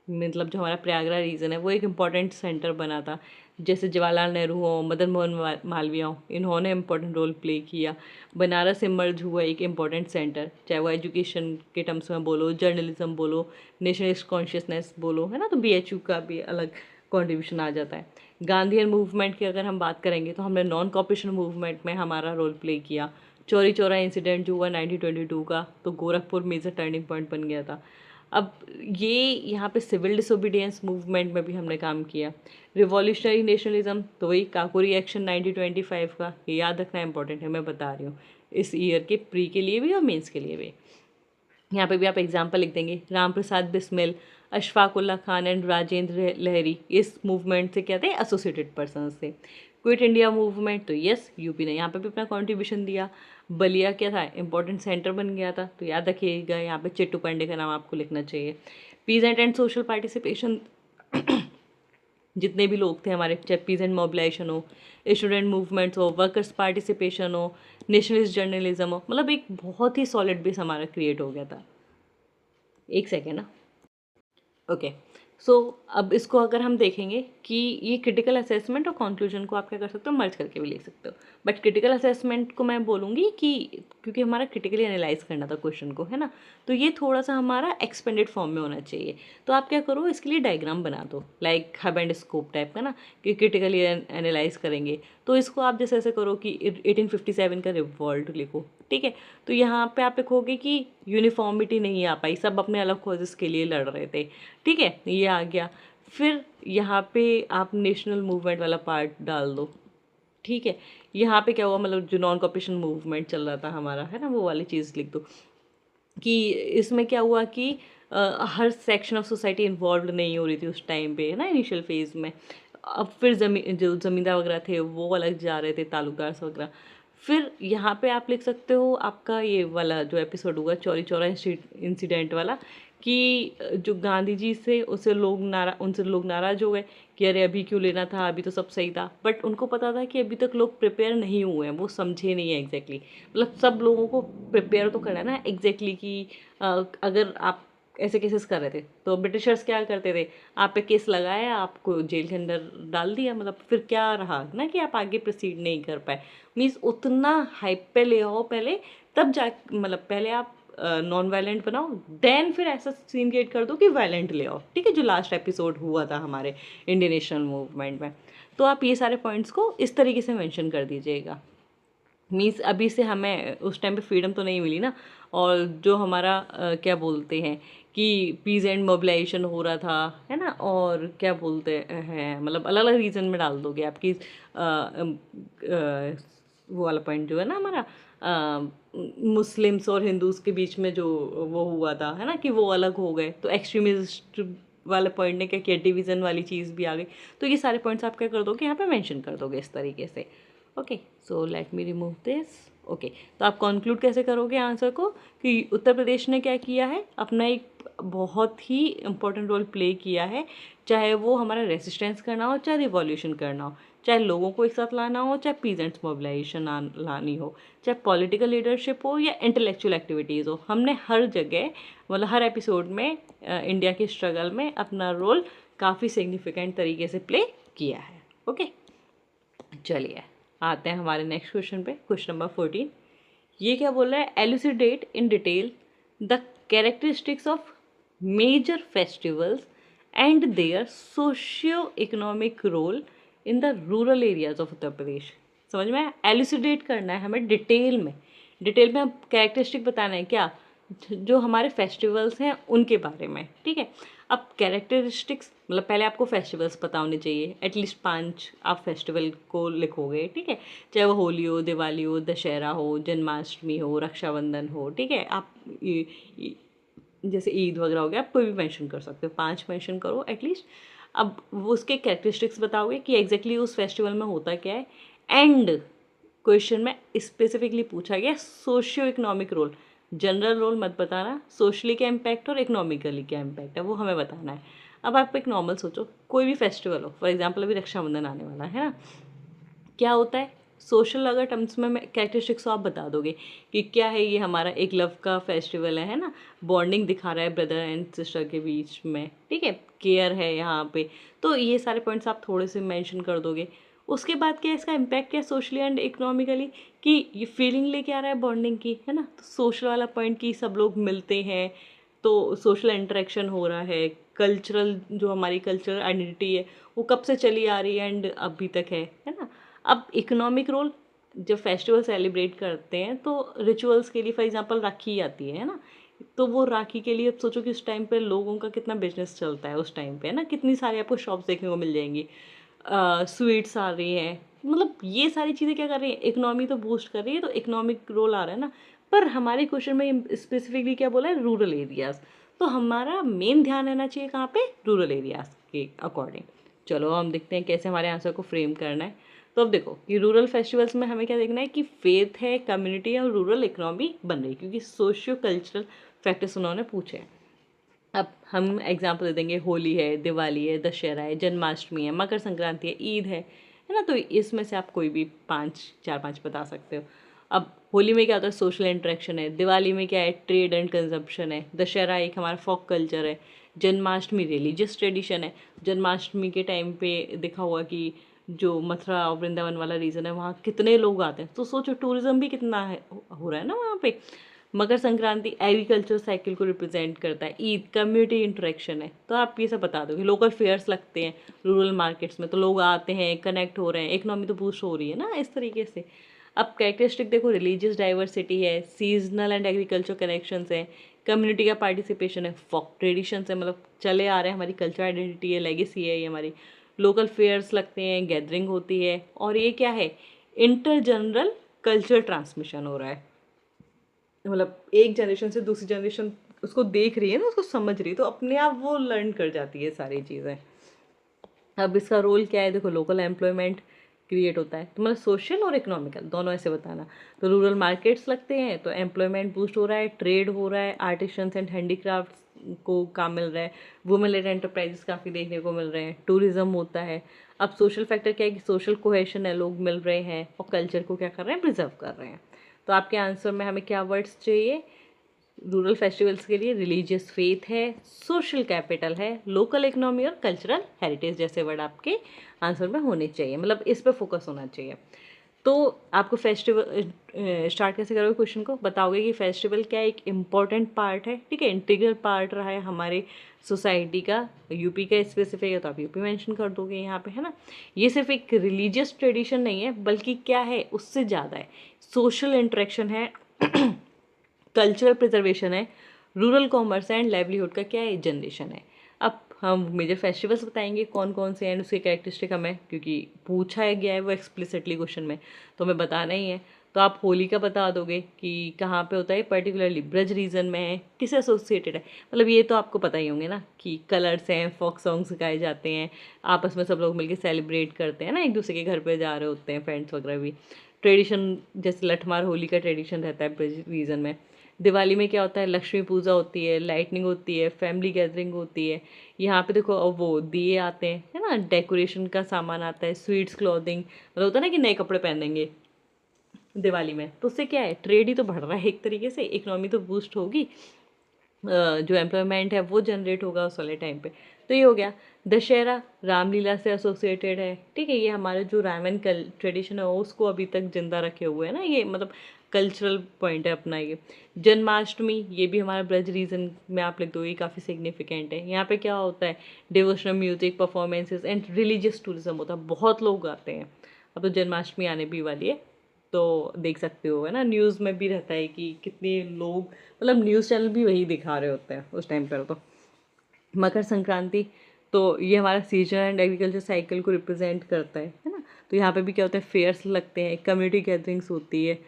मतलब जो हमारा प्रयागराज रीजन है, वो एक इम्पॉर्टेंट सेंटर बना था। जैसे जवाहरलाल नेहरू हो, मदन मोहन मालवीय हो, इन्होंने इम्पोर्टेंट रोल प्ले किया। बनारस इमर्ज हुआ एक इम्पॉर्टेंट सेंटर, चाहे वो एजुकेशन के टर्म्स में बोलो, जर्नलिज्म बोलो, नेशनलिस्ट कॉन्शियसनेस बोलो, है ना, तो BHU का भी अलग कॉन्ट्रीब्यूशन आ जाता है। गांधीयन मूवमेंट की अगर हम बात करेंगे तो हमने नॉन कॉपरेशन मूवमेंट में हमारा रोल प्ले किया। चौरी चौरा इंसिडेंट जो हुआ 1922 का, तो गोरखपुर मेजर टर्निंग पॉइंट बन गया था। अब ये यहाँ पे सिविल डिसोबीडियंस मूवमेंट में भी हमने काम किया। रिवॉल्यूशनरी नेशनलिज्म तो वही काकोरी एक्शन 1925 का, ये याद रखना इंपॉर्टेंट है, मैं बता रही हूँ इस ईयर के प्री के लिए भी और मेंस के लिए भी। यहाँ पे भी आप एग्जाम्पल लिख देंगे, राम प्रसाद बिस्मिल, अशफाक उल्ला खान एंड राजेंद्र लहरी इस मूवमेंट से क्या थे, एसोसिएटेड पर्सन थे। क्विट इंडिया मूवमेंट तो यस यूपी ने यहाँ पे भी अपना कंट्रीब्यूशन दिया। बलिया क्या था, इंपॉर्टेंट सेंटर बन गया था, तो याद रखिएगा यहाँ पे चिट्टू पांडे का नाम आपको लिखना चाहिए। पीजेंट एंड सोशल पार्टिसिपेशन जितने भी लोग थे हमारे, चाहे पीजेंट मोबिलाइजेशन हो, स्टूडेंट मूवमेंट्स हो, वर्कर्स पार्टिसिपेशन हो, नेशनलिस्ट जर्नलिज्म हो, मतलब एक बहुत ही सॉलिड बेस हमारा क्रिएट हो गया था। एक सेकेंड ना, ओके। सो अब इसको अगर हम देखेंगे कि ये क्रिटिकल असेसमेंट और कंक्लूजन को आप क्या कर सकते हो, मर्ज करके भी लिख सकते हो। बट क्रिटिकल असेसमेंट को मैं बोलूँगी कि क्योंकि हमारा क्रिटिकली एनालाइज करना था क्वेश्चन को, है ना, तो ये थोड़ा सा हमारा एक्सपेंडेड फॉर्म में होना चाहिए। तो आप क्या करो, इसके लिए डायग्राम बना दो, like hub and scope type का ना, कि क्रिटिकली एनालाइज करेंगे। तो इसको आप जैसे ऐसे करो कि 1857 का रिवॉल्ट लिखो, ठीक है। तो यहाँ पे आप लिखोगे कि यूनिफॉर्मिटी नहीं आ पाई, सब अपने अलग कॉजेज़ के लिए लड़ रहे थे, ठीक है, ये आ गया। फिर यहाँ पे आप नेशनल मूवमेंट वाला पार्ट डाल दो, ठीक है। यहाँ पे क्या हुआ, मतलब जो नॉन कॉपरेशन मूवमेंट चल रहा था हमारा, है ना, वो वाली चीज़ लिख दो कि इसमें क्या हुआ कि हर सेक्शन ऑफ सोसाइटी इन्वॉल्व नहीं हो रही थी उस टाइम पे, है ना, इनिशियल फेज में। अब फिर जो ज़मींदार वगैरह थे वो अलग जा रहे थे, तालुकदार वगैरह। फिर यहाँ पे आप लिख सकते हो आपका ये वाला जो एपिसोड हुआ चौरी चौरा इंसिडेंट वाला, कि जो गांधी जी से उनसे लोग नाराज़ हो गए कि अरे अभी क्यों लेना था, अभी तो सब सही था। बट उनको पता था कि अभी तक लोग प्रिपेयर नहीं हुए हैं, वो समझे नहीं है एग्जैक्टली। मतलब सब लोगों को प्रिपेयर तो करना है ना एग्जैक्टली कि अगर आप ऐसे केसेस कर रहे थे तो ब्रिटिशर्स क्या करते थे, आप पे केस लगाया, आपको जेल के अंदर डाल दिया, मतलब फिर क्या रहा ना कि आप आगे प्रोसीड नहीं कर पाए। मीन्स उतना हाइप पे ले आओ पहले, तब जा, मतलब पहले आप नॉन वायलेंट बनाओ, देन फिर ऐसा सीन क्रिएट कर दो कि वायलेंट ले आओ, ठीक है, जो लास्ट एपिसोड हुआ था हमारे इंडियन नेशनल मूवमेंट में। तो आप ये सारे पॉइंट्स को इस तरीके से मेंशन कर दीजिएगा। मीन्स अभी से हमें उस टाइम पे फ्रीडम तो नहीं मिली ना, और जो हमारा क्या बोलते हैं कि पीजेंट मोबिलाइजेशन हो रहा था, है ना, और क्या बोलते हैं, मतलब अलग अलग रीजन में डाल दोगे आपकी वो वाला पॉइंट जो है ना हमारा, मुस्लिम्स और हिंदूज़ के बीच में जो वो हुआ था, है ना, कि वो अलग हो गए, तो एक्सट्रीमिस्ट वाले पॉइंट ने क्या किया, डिवीज़न वाली चीज़ भी आ गई। तो ये सारे पॉइंट्स आप क्या कर दोगे, यहाँ पे मेंशन कर दोगे इस तरीके से। Okay, so let me remove this. Okay, तो आप कंक्लूड कैसे करोगे आंसर को, कि उत्तर प्रदेश ने क्या किया है, अपना एक बहुत ही इम्पोर्टेंट रोल प्ले किया है, चाहे वो हमारा रेसिस्टेंस करना हो, चाहे रिवॉल्यूशन करना हो, चाहे लोगों को एक साथ लाना हो, चाहे पीजेंट्स मोबिलाइजेशन लानी हो, चाहे पॉलिटिकल लीडरशिप हो या इंटेलेक्चुअल एक्टिविटीज़ हो। हमने हर जगह, मतलब हर एपिसोड में इंडिया के स्ट्रगल में अपना रोल काफ़ी सिग्निफिकेंट तरीके से प्ले किया है। ओके, चलिए आते हैं हमारे नेक्स्ट क्वेश्चन पे, क्वेश्चन नंबर 14। ये क्या बोल रहा है, elucidate in detail the characteristics of major festivals and their socio economic role in the rural areas of Uttar Pradesh. समझ में आया, एलुसिडेट करना है हमें डिटेल में, डिटेल में हम कैरेक्टरिस्टिक बताना है क्या, जो हमारे फेस्टिवल्स हैं उनके बारे में, ठीक है। अब कैरेक्टरिस्टिक्स मतलब पहले आपको फेस्टिवल्स पता होने चाहिए, एटलीस्ट 5 आप फेस्टिवल को लिखोगे, ठीक है, चाहे वो होली हो, दिवाली हो, दशहरा हो, जन्माष्टमी हो, रक्षाबंधन हो, ठीक है। आप जैसे ईद वगैरह हो गया, आप कोई भी मेंशन कर सकते हो, 5 मेंशन करो एटलीस्ट। अब वो उसके कैरेक्टरिस्टिक्स बताओगे कि एग्जैक्टली उस फेस्टिवल में होता क्या है। एंड क्वेश्चन में स्पेसिफिकली पूछा गया socio economic role, general role मत बताना, सोशली क्या इम्पैक्ट और इकोनॉमिकली क्या इम्पैक्ट है वो हमें बताना है। अब आप एक नॉर्मल सोचो, कोई भी फेस्टिवल हो, फॉर एग्जांपल अभी रक्षाबंधन आने वाला है ना, क्या होता है, सोशल अगर टर्म्स में कैरेक्टरिस्टिक्स आप बता दोगे कि क्या है, ये हमारा एक लव का फेस्टिवल है ना, बॉन्डिंग दिखा रहा है ब्रदर एंड सिस्टर के बीच में, ठीक है, केयर है यहाँ पे, तो ये सारे पॉइंट्स आप थोड़े से मेंशन कर दोगे। उसके बाद क्या, इसका इम्पैक्ट क्या सोशली एंड इकोनॉमिकली, कि ये फीलिंग लेके आ रहा है बॉन्डिंग की, है ना, तो सोशल वाला पॉइंट की सब लोग मिलते हैं तो सोशल इंटरेक्शन हो रहा है, कल्चरल, जो हमारी कल्चरल आइडेंटिटी है वो कब से चली आ रही है एंड अभी तक है ना। अब इकोनॉमिक रोल, जब फेस्टिवल सेलिब्रेट करते हैं तो रिचुअल्स के लिए फॉर एग्जांपल राखी आती है ना, तो वो राखी के लिए अब सोचो कि उस टाइम पे लोगों का कितना बिजनेस चलता है उस टाइम पे, है ना, कितनी सारी आपको शॉप्स देखने को मिल जाएंगी, स्वीट्स आ रही हैं, मतलब ये सारी चीज़ें क्या कर रही हैं, इकोनॉमी तो बूस्ट कर रही है, तो इकोनॉमिक रोल आ रहा है ना। पर हमारे क्वेश्चन में स्पेसिफिकली क्या बोला है, रूरल एरियाज़, तो हमारा मेन ध्यान रहना चाहिए कहाँ पे, रूरल एरियाज़ के अकॉर्डिंग। चलो हम देखते हैं कैसे हमारे आंसर को फ्रेम करना है। तो अब देखो कि रूरल फेस्टिवल्स में हमें क्या देखना है कि फेथ है, कम्युनिटी है और रूरल इकोनॉमी बन रही है, क्योंकि सोशियो कल्चरल फैक्टर्स उन्होंने पूछे हैं। अब हम एग्जाम्पल दे देंगे, होली है, दिवाली है, दशहरा है, जन्माष्टमी है, मकर संक्रांति है, ईद है ना, तो इसमें से आप कोई भी चार पाँच बता सकते हो। अब होली में क्या होता है, सोशल इंटरेक्शन है, दिवाली में क्या है, ट्रेड एंड कंजप्शन है, दशहरा एक हमारा फोक कल्चर है, जन्माष्टमी रिलीजियस ट्रेडिशन है। जन्माष्टमी के टाइम पे देखा हुआ कि जो मथुरा और वृंदावन वाला रीजन है वहाँ कितने लोग आते हैं, तो सोचो टूरिज्म भी कितना है हो रहा है ना वहाँ पे। मकर संक्रांति एग्रीकल्चर साइकिल को रिप्रेजेंट करता है, ईद कम्युनिटी इंटरेक्शन है, तो आप ये सब बता दो कि लोकल फेयर्स लगते हैं रूरल मार्केट्स में, तो लोग आते हैं, कनेक्ट हो रहे हैं, इकोनॉमी तो बूस्ट हो रही है ना इस तरीके से। अब कैरेक्टरिस्टिक देखो, रिलीजियस डाइवर्सिटी है, सीजनल एंड एग्रीकल्चर कनेक्शंस है, कम्युनिटी का पार्टिसिपेशन है, फोक ट्रेडिशंस है, मतलब चले आ रहे हैं, हमारी कल्चर आइडेंटिटी है, लेगेसी है ये हमारी, लोकल फेयर्स लगते हैं, गैदरिंग होती है, और ये क्या है, इंटर जनरल कल्चर ट्रांसमिशन हो रहा है, मतलब एक जनरेशन से दूसरी जनरेशन उसको देख रही है ना, उसको समझ रही है, तो अपने आप वो लर्न कर जाती है सारी चीज़ें। अब इसका रोल क्या है, देखो लोकल एम्प्लॉयमेंट क्रिएट होता है, तो मतलब सोशल और इकोनॉमिकल दोनों ऐसे बताना। तो रूरल मार्केट्स लगते हैं तो एम्प्लॉयमेंट बूस्ट हो रहा है, ट्रेड हो रहा है, आर्टिशंस एंड हैंडीक्राफ्ट्स को काम मिल रहा है, वुमेन लेड एंटरप्राइजेस काफ़ी देखने को मिल रहे हैं, टूरिज्म होता है। अब सोशल फैक्टर क्या है कि सोशल कोहेशन है, लोग मिल रहे हैं और कल्चर को क्या कर रहे हैं, प्रिजर्व कर रहे हैं। तो आपके आंसर में हमें क्या वर्ड्स चाहिए, रूरल फेस्टिवल्स के लिए रिलीजियस फेथ है, सोशल कैपिटल है, लोकल इकोनॉमी और कल्चरल हेरिटेज जैसे वर्ड आपके आंसर में होने चाहिए, मतलब इस पर फोकस होना चाहिए। तो आपको फेस्टिवल स्टार्ट कैसे करोगे, क्वेश्चन को बताओगे कि फेस्टिवल क्या एक इम्पॉर्टेंट पार्ट है, ठीक है, इंटीग्रल पार्ट रहा है हमारे सोसाइटी का, यूपी का स्पेसिफिक है तो आप यूपी मेंशन कर दोगे यहाँ पे, है ना। ये सिर्फ एक रिलीजियस ट्रेडिशन नहीं है, बल्कि क्या है, उससे ज़्यादा है, सोशल इंटरेक्शन है, कल्चरल प्रिजर्वेशन है, रूरल कॉमर्स एंड लाइवलीहुड का क्या है, जनरेशन है। अब हम मेजर फेस्टिवल्स बताएंगे कौन कौन से हैं, उसके कैरेक्टरिस्टिक हमें, क्योंकि पूछा गया है वो एक्सप्लिसिटली क्वेश्चन में, तो हमें बताना ही है। तो आप होली का बता दोगे कि कहाँ पे होता है, पर्टिकुलरली ब्रज रीजन में है, किससे एसोसिएटेड है, मतलब ये तो आपको पता ही होंगे ना कि कलर्स हैं, फोक सॉन्ग्स गाए जाते हैं, आपस में सब लोग मिलकर सेलिब्रेट करते हैं ना, एक दूसरे के घर पे जा रहे होते हैं, फ्रेंड्स वगैरह भी। ट्रेडिशन जैसे लठमार होली का ट्रेडिशन रहता है ब्रज रीजन में। दिवाली में क्या होता है, लक्ष्मी पूजा होती है, लाइटनिंग होती है, फैमिली गैदरिंग होती है। यहाँ पे देखो अब वो दिए आते हैं, है ना, डेकोरेशन का सामान आता है, स्वीट्स, क्लॉथिंग, मतलब होता है ना कि नए कपड़े पहनेंगे दिवाली में, तो उससे क्या है, ट्रेड ही तो बढ़ रहा है एक तरीके से, इकोनॉमी तो बूस्ट होगी, जो एम्प्लॉयमेंट है वो जनरेट होगा उस वाले टाइम पे। तो ये हो गया। दशहरा रामलीला से एसोसिएटेड है, ठीक है, ये हमारे जो रामायण कल ट्रेडिशन है उसको अभी तक जिंदा रखे हुए है ना, ये मतलब कल्चरल पॉइंट है अपना ये। जन्माष्टमी ये भी हमारा ब्रज रीजन में आप लिख दो, ये काफ़ी सिग्निफिकेंट है। यहाँ पे क्या होता है, devotional music performances and religious tourism होता है, बहुत लोग आते हैं। अब तो जन्माष्टमी आने भी वाली है, तो देख सकते हो, है ना, न्यूज़ में भी रहता है कि कितने लोग, मतलब न्यूज़ चैनल भी वही दिखा रहे होते हैं उस टाइम पर। तो मकर संक्रांति, तो ये हमारा सीजन एंड एग्रीकल्चर साइकिल को रिप्रेजेंट करता है ना। तो यहाँ पे भी क्या होता है, फेयर्स लगते हैं, कम्युनिटी गैदरिंग्स होती है।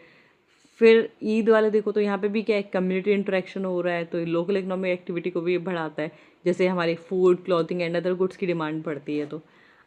फिर ईद वाले देखो तो यहाँ पे भी क्या है, कम्युनिटी इंटरेक्शन हो रहा है, तो लोकल इकोनॉमिक एक्टिविटी को भी बढ़ाता है, जैसे हमारी food, clothing and other goods की डिमांड बढ़ती है। तो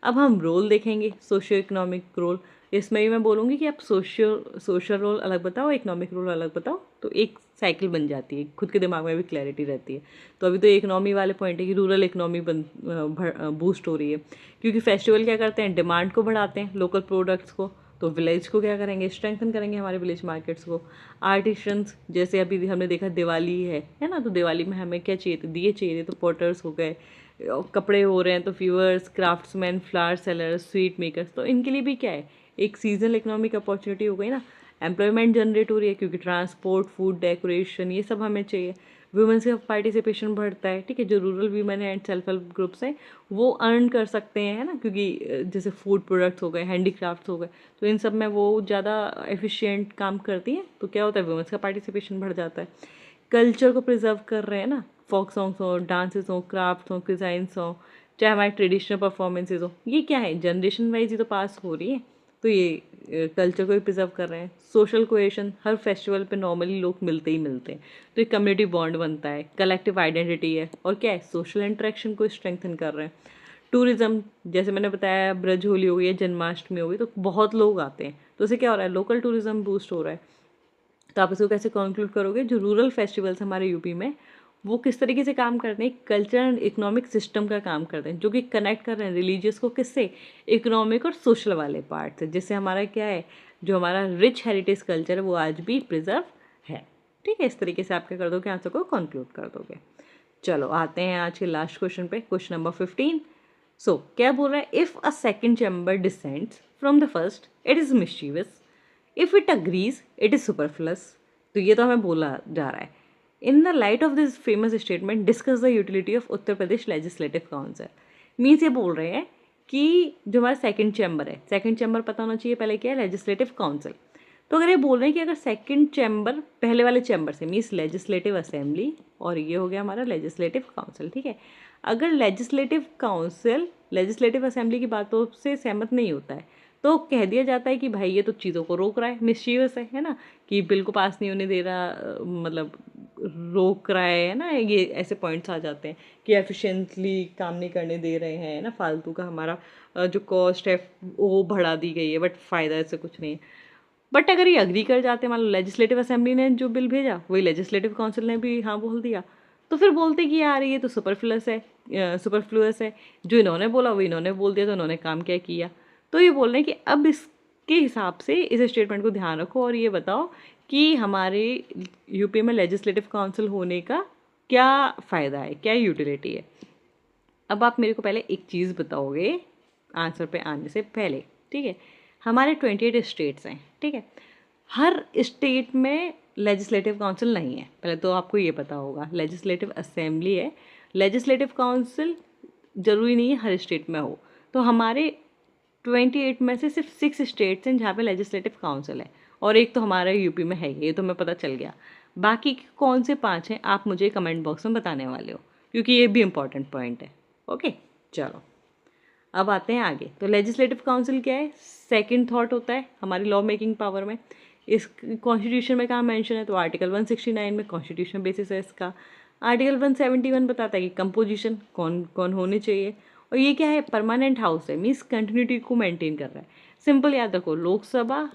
अब हम रोल देखेंगे, सोशियो इकोनॉमिक रोल। इसमें भी मैं बोलूँगी कि आप सोशल रोल अलग बताओ, इकोनॉमिक रोल अलग बताओ, तो एक साइकिल बन जाती है, खुद के दिमाग में भी क्लैरिटी रहती है। तो अभी तो इकोनॉमी वाले पॉइंट है कि रूरल इकोनॉमी बूस्ट हो रही है, क्योंकि फेस्टिवल क्या करते हैं, डिमांड को बढ़ाते हैं, लोकल प्रोडक्ट्स को, तो विलेज को क्या करेंगे, स्ट्रेंथन करेंगे हमारे विलेज मार्केट्स को। आर्टिशंस, जैसे अभी हमने देखा दिवाली है ना, तो दिवाली में हमें क्या चाहिए थे, दिए चाहिए थे, तो पोटर्स हो गए, कपड़े हो रहे हैं तो weavers, craftsman, flower sellers, sweet makers, तो इनके लिए भी क्या है, एक सीजनल इकोनॉमिक अपॉर्चुनिटी हो गई ना, एम्प्लॉयमेंट जनरेट हो रही है, क्योंकि ट्रांसपोर्ट, फूड, डेकोरेशन ये सब हमें चाहिए। वुमेंस का पार्टिसिपेशन बढ़ता है, ठीक है। जो रूरल वीमेन है एंड सेल्फ हेल्प ग्रुप्स हैं वो अर्न कर सकते हैं, है ना, क्योंकि जैसे फूड प्रोडक्ट्स हो गए, हैंडीक्राफ्ट्स हो गए, तो इन सब में वो ज़्यादा एफिशिएंट काम करती हैं, तो क्या होता है वुमेंस का पार्टिसिपेशन बढ़ जाता है। कल्चर को प्रिजर्व कर रहे हैं ना, फोक सॉन्ग्स हो, डांसेस हो, क्राफ्ट हो, क्विजाइंस हो, चाहे हमारे ट्रेडिशनल परफॉर्मेंसेज हो, ये क्या है जनरेशन वाइज ही तो पास हो रही है, तो ये कल्चर को भी प्रिजर्व कर रहे हैं। सोशल कोहेशन, हर फेस्टिवल पे नॉर्मली लोग मिलते ही मिलते हैं, तो एक कम्युनिटी बॉन्ड बनता है, कलेक्टिव आइडेंटिटी है, और क्या है सोशल इंटरेक्शन को स्ट्रेंथन कर रहे हैं। टूरिज्म, जैसे मैंने बताया ब्रज होली हो गई या जन्माष्टमी हो गई, तो बहुत लोग आते हैं, तो उससे क्या हो रहा है लोकल टूरिज्म बूस्ट हो रहा है। तो आप इसको कैसे कंक्लूड करोगे, जो रूरल फेस्टिवल्स हमारे यूपी में वो किस तरीके से काम करते हैं, कल्चरल एंड इकोनॉमिक सिस्टम का काम करते हैं, जो कि कनेक्ट कर रहे हैं रिलीजियस को किससे, इकोनॉमिक और सोशल वाले पार्ट से, जिससे हमारा क्या है जो हमारा रिच हेरिटेज कल्चर है वो आज भी प्रिजर्व है, ठीक है। इस तरीके से आप क्या कर दोगे, आंसर को कंक्लूड कर दोगे। चलो आते हैं आज के लास्ट क्वेश्चन पे, क्वेश्चन नंबर 15। सो क्या बोल रहा है, if a second chamber descends from the first it is mischievous, if it agrees it is superfluous. तो ये तो हमें बोला जा रहा है, in the light of this famous statement discuss the utility of Uttar Pradesh legislative council. Means ये बोल रहे हैं कि जो हमारा सेकंड चैम्बर है, सेकंड चैम्बर पता होना चाहिए पहले क्या है, लेजिस्लेटिव काउंसिल। तो अगर ये बोल रहे हैं कि अगर सेकंड चैम्बर पहले वाले चैम्बर से, मीन्स लेजिस्लेटिव असेंबली और ये हो गया हमारा लेजिस्लेटिव काउंसिल, ठीक है, अगर लेजिस्लेटिव काउंसिल लेजिस्लेटिव असेंबली की बातों से सहमत नहीं होता है तो कह दिया जाता है कि भाई ये तो चीज़ों को रोक रहा है, मिस्चीवस है ना, कि बिल को पास नहीं होने दे रहा, मतलब रोक रहा है ना, ये ऐसे पॉइंट्स आ जाते हैं कि एफिशिएंटली काम नहीं करने दे रहे हैं ना, फालतू का हमारा जो कॉस्ट है वो बढ़ा दी गई है, बट फ़ायदा इससे कुछ नहीं है। बट अगर ये अग्री कर जाते, मान लो लेजिस्लेटिव असेंबली ने जो बिल भेजा वही लेजिस्लेटिव काउंसिल ने भी हाँ बोल दिया, तो फिर बोलते कि यार ये तो सुपरफ्लुअस है, जो इन्होंने बोला वो इन्होंने बोल दिया, तो इन्होंने काम क्या किया। तो ये बोल रहे हैं कि अब इसके हिसाब से इस स्टेटमेंट को ध्यान रखो और ये बताओ कि हमारे यूपी में लेजिस्लेटिव काउंसिल होने का क्या फ़ायदा है, क्या यूटिलिटी है। अब आप मेरे को पहले एक चीज़ बताओगे आंसर पे आने से पहले, ठीक है। हमारे 28 स्टेट्स हैं, ठीक है, हर स्टेट में लेजिस्लेटिव काउंसिल नहीं है, पहले तो आपको ये पता होगा, लेजिस्लेटिव असेंबली है, लेजिस्लेटिव काउंसिल ज़रूरी नहीं है हर स्टेट में हो। तो हमारे 28 में से सिर्फ 6 स्टेट्स हैं जहाँ पे लेजिस्लेटिव काउंसिल है, और एक तो हमारे यूपी में है, ये तो मैं पता चल गया। बाकी कौन से 5 हैं आप मुझे कमेंट बॉक्स में बताने वाले हो, क्योंकि ये भी इंपॉर्टेंट पॉइंट है। ओके, चलो अब आते हैं आगे। तो लेजिस्लेटिव काउंसिल क्या है, सेकंड थॉट होता है हमारी लॉ मेकिंग पावर में। इस कॉन्स्टिट्यूशन में कहाँ मेंशन है, तो आर्टिकल 169 में कॉन्स्टिट्यूशन बेसिस है इसका। आर्टिकल 171 बताता है कि कंपोजिशन कौन कौन होने चाहिए, और ये क्या है परमानेंट हाउस है, मीन्स कंटिन्यूटी को मेंटेन कर रहा है। सिंपल याद रखो, लोकसभा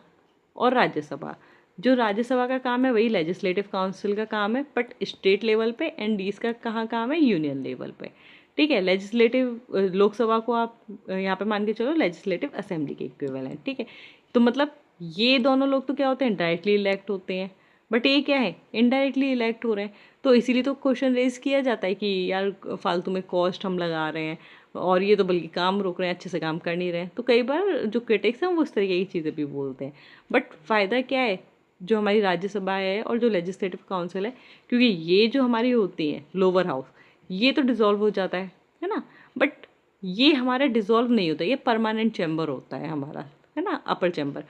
और राज्यसभा, जो राज्यसभा का काम है वही लेजिस्लेटिव काउंसिल का काम है, बट स्टेट लेवल पे, एंड इसका कहाँ काम है, यूनियन लेवल पे, ठीक है। लेजिस्लेटिव लोकसभा को आप यहाँ पे मान के चलो लेजिस्लेटिव असेंबली के इक्विवेलेंट, ठीक है। तो मतलब ये दोनों लोग तो क्या होते हैं, डायरेक्टली इलेक्ट होते हैं, बट ये क्या है इनडायरेक्टली इलेक्ट हो रहे हैं। तो इसीलिए तो क्वेश्चन रेज किया जाता है कि यार फालतू में कॉस्ट हम लगा रहे हैं, और ये तो बल्कि काम रोक रहे हैं, अच्छे से काम कर नहीं रहे हैं। तो कई बार जो क्रिटिक्स हैं वो उस तरीके की चीज़ें भी बोलते हैं, बट फ़ायदा क्या है, जो हमारी राज्यसभा है और जो लेजिस्लेटिव काउंसिल है, क्योंकि ये जो हमारी होती है लोअर हाउस, ये तो डिज़ोल्व हो जाता है ना, बट ये हमारा डिज़ोल्व नहीं होता, ये परमानेंट चैम्बर होता है हमारा, है ना, अपर चैम्बर,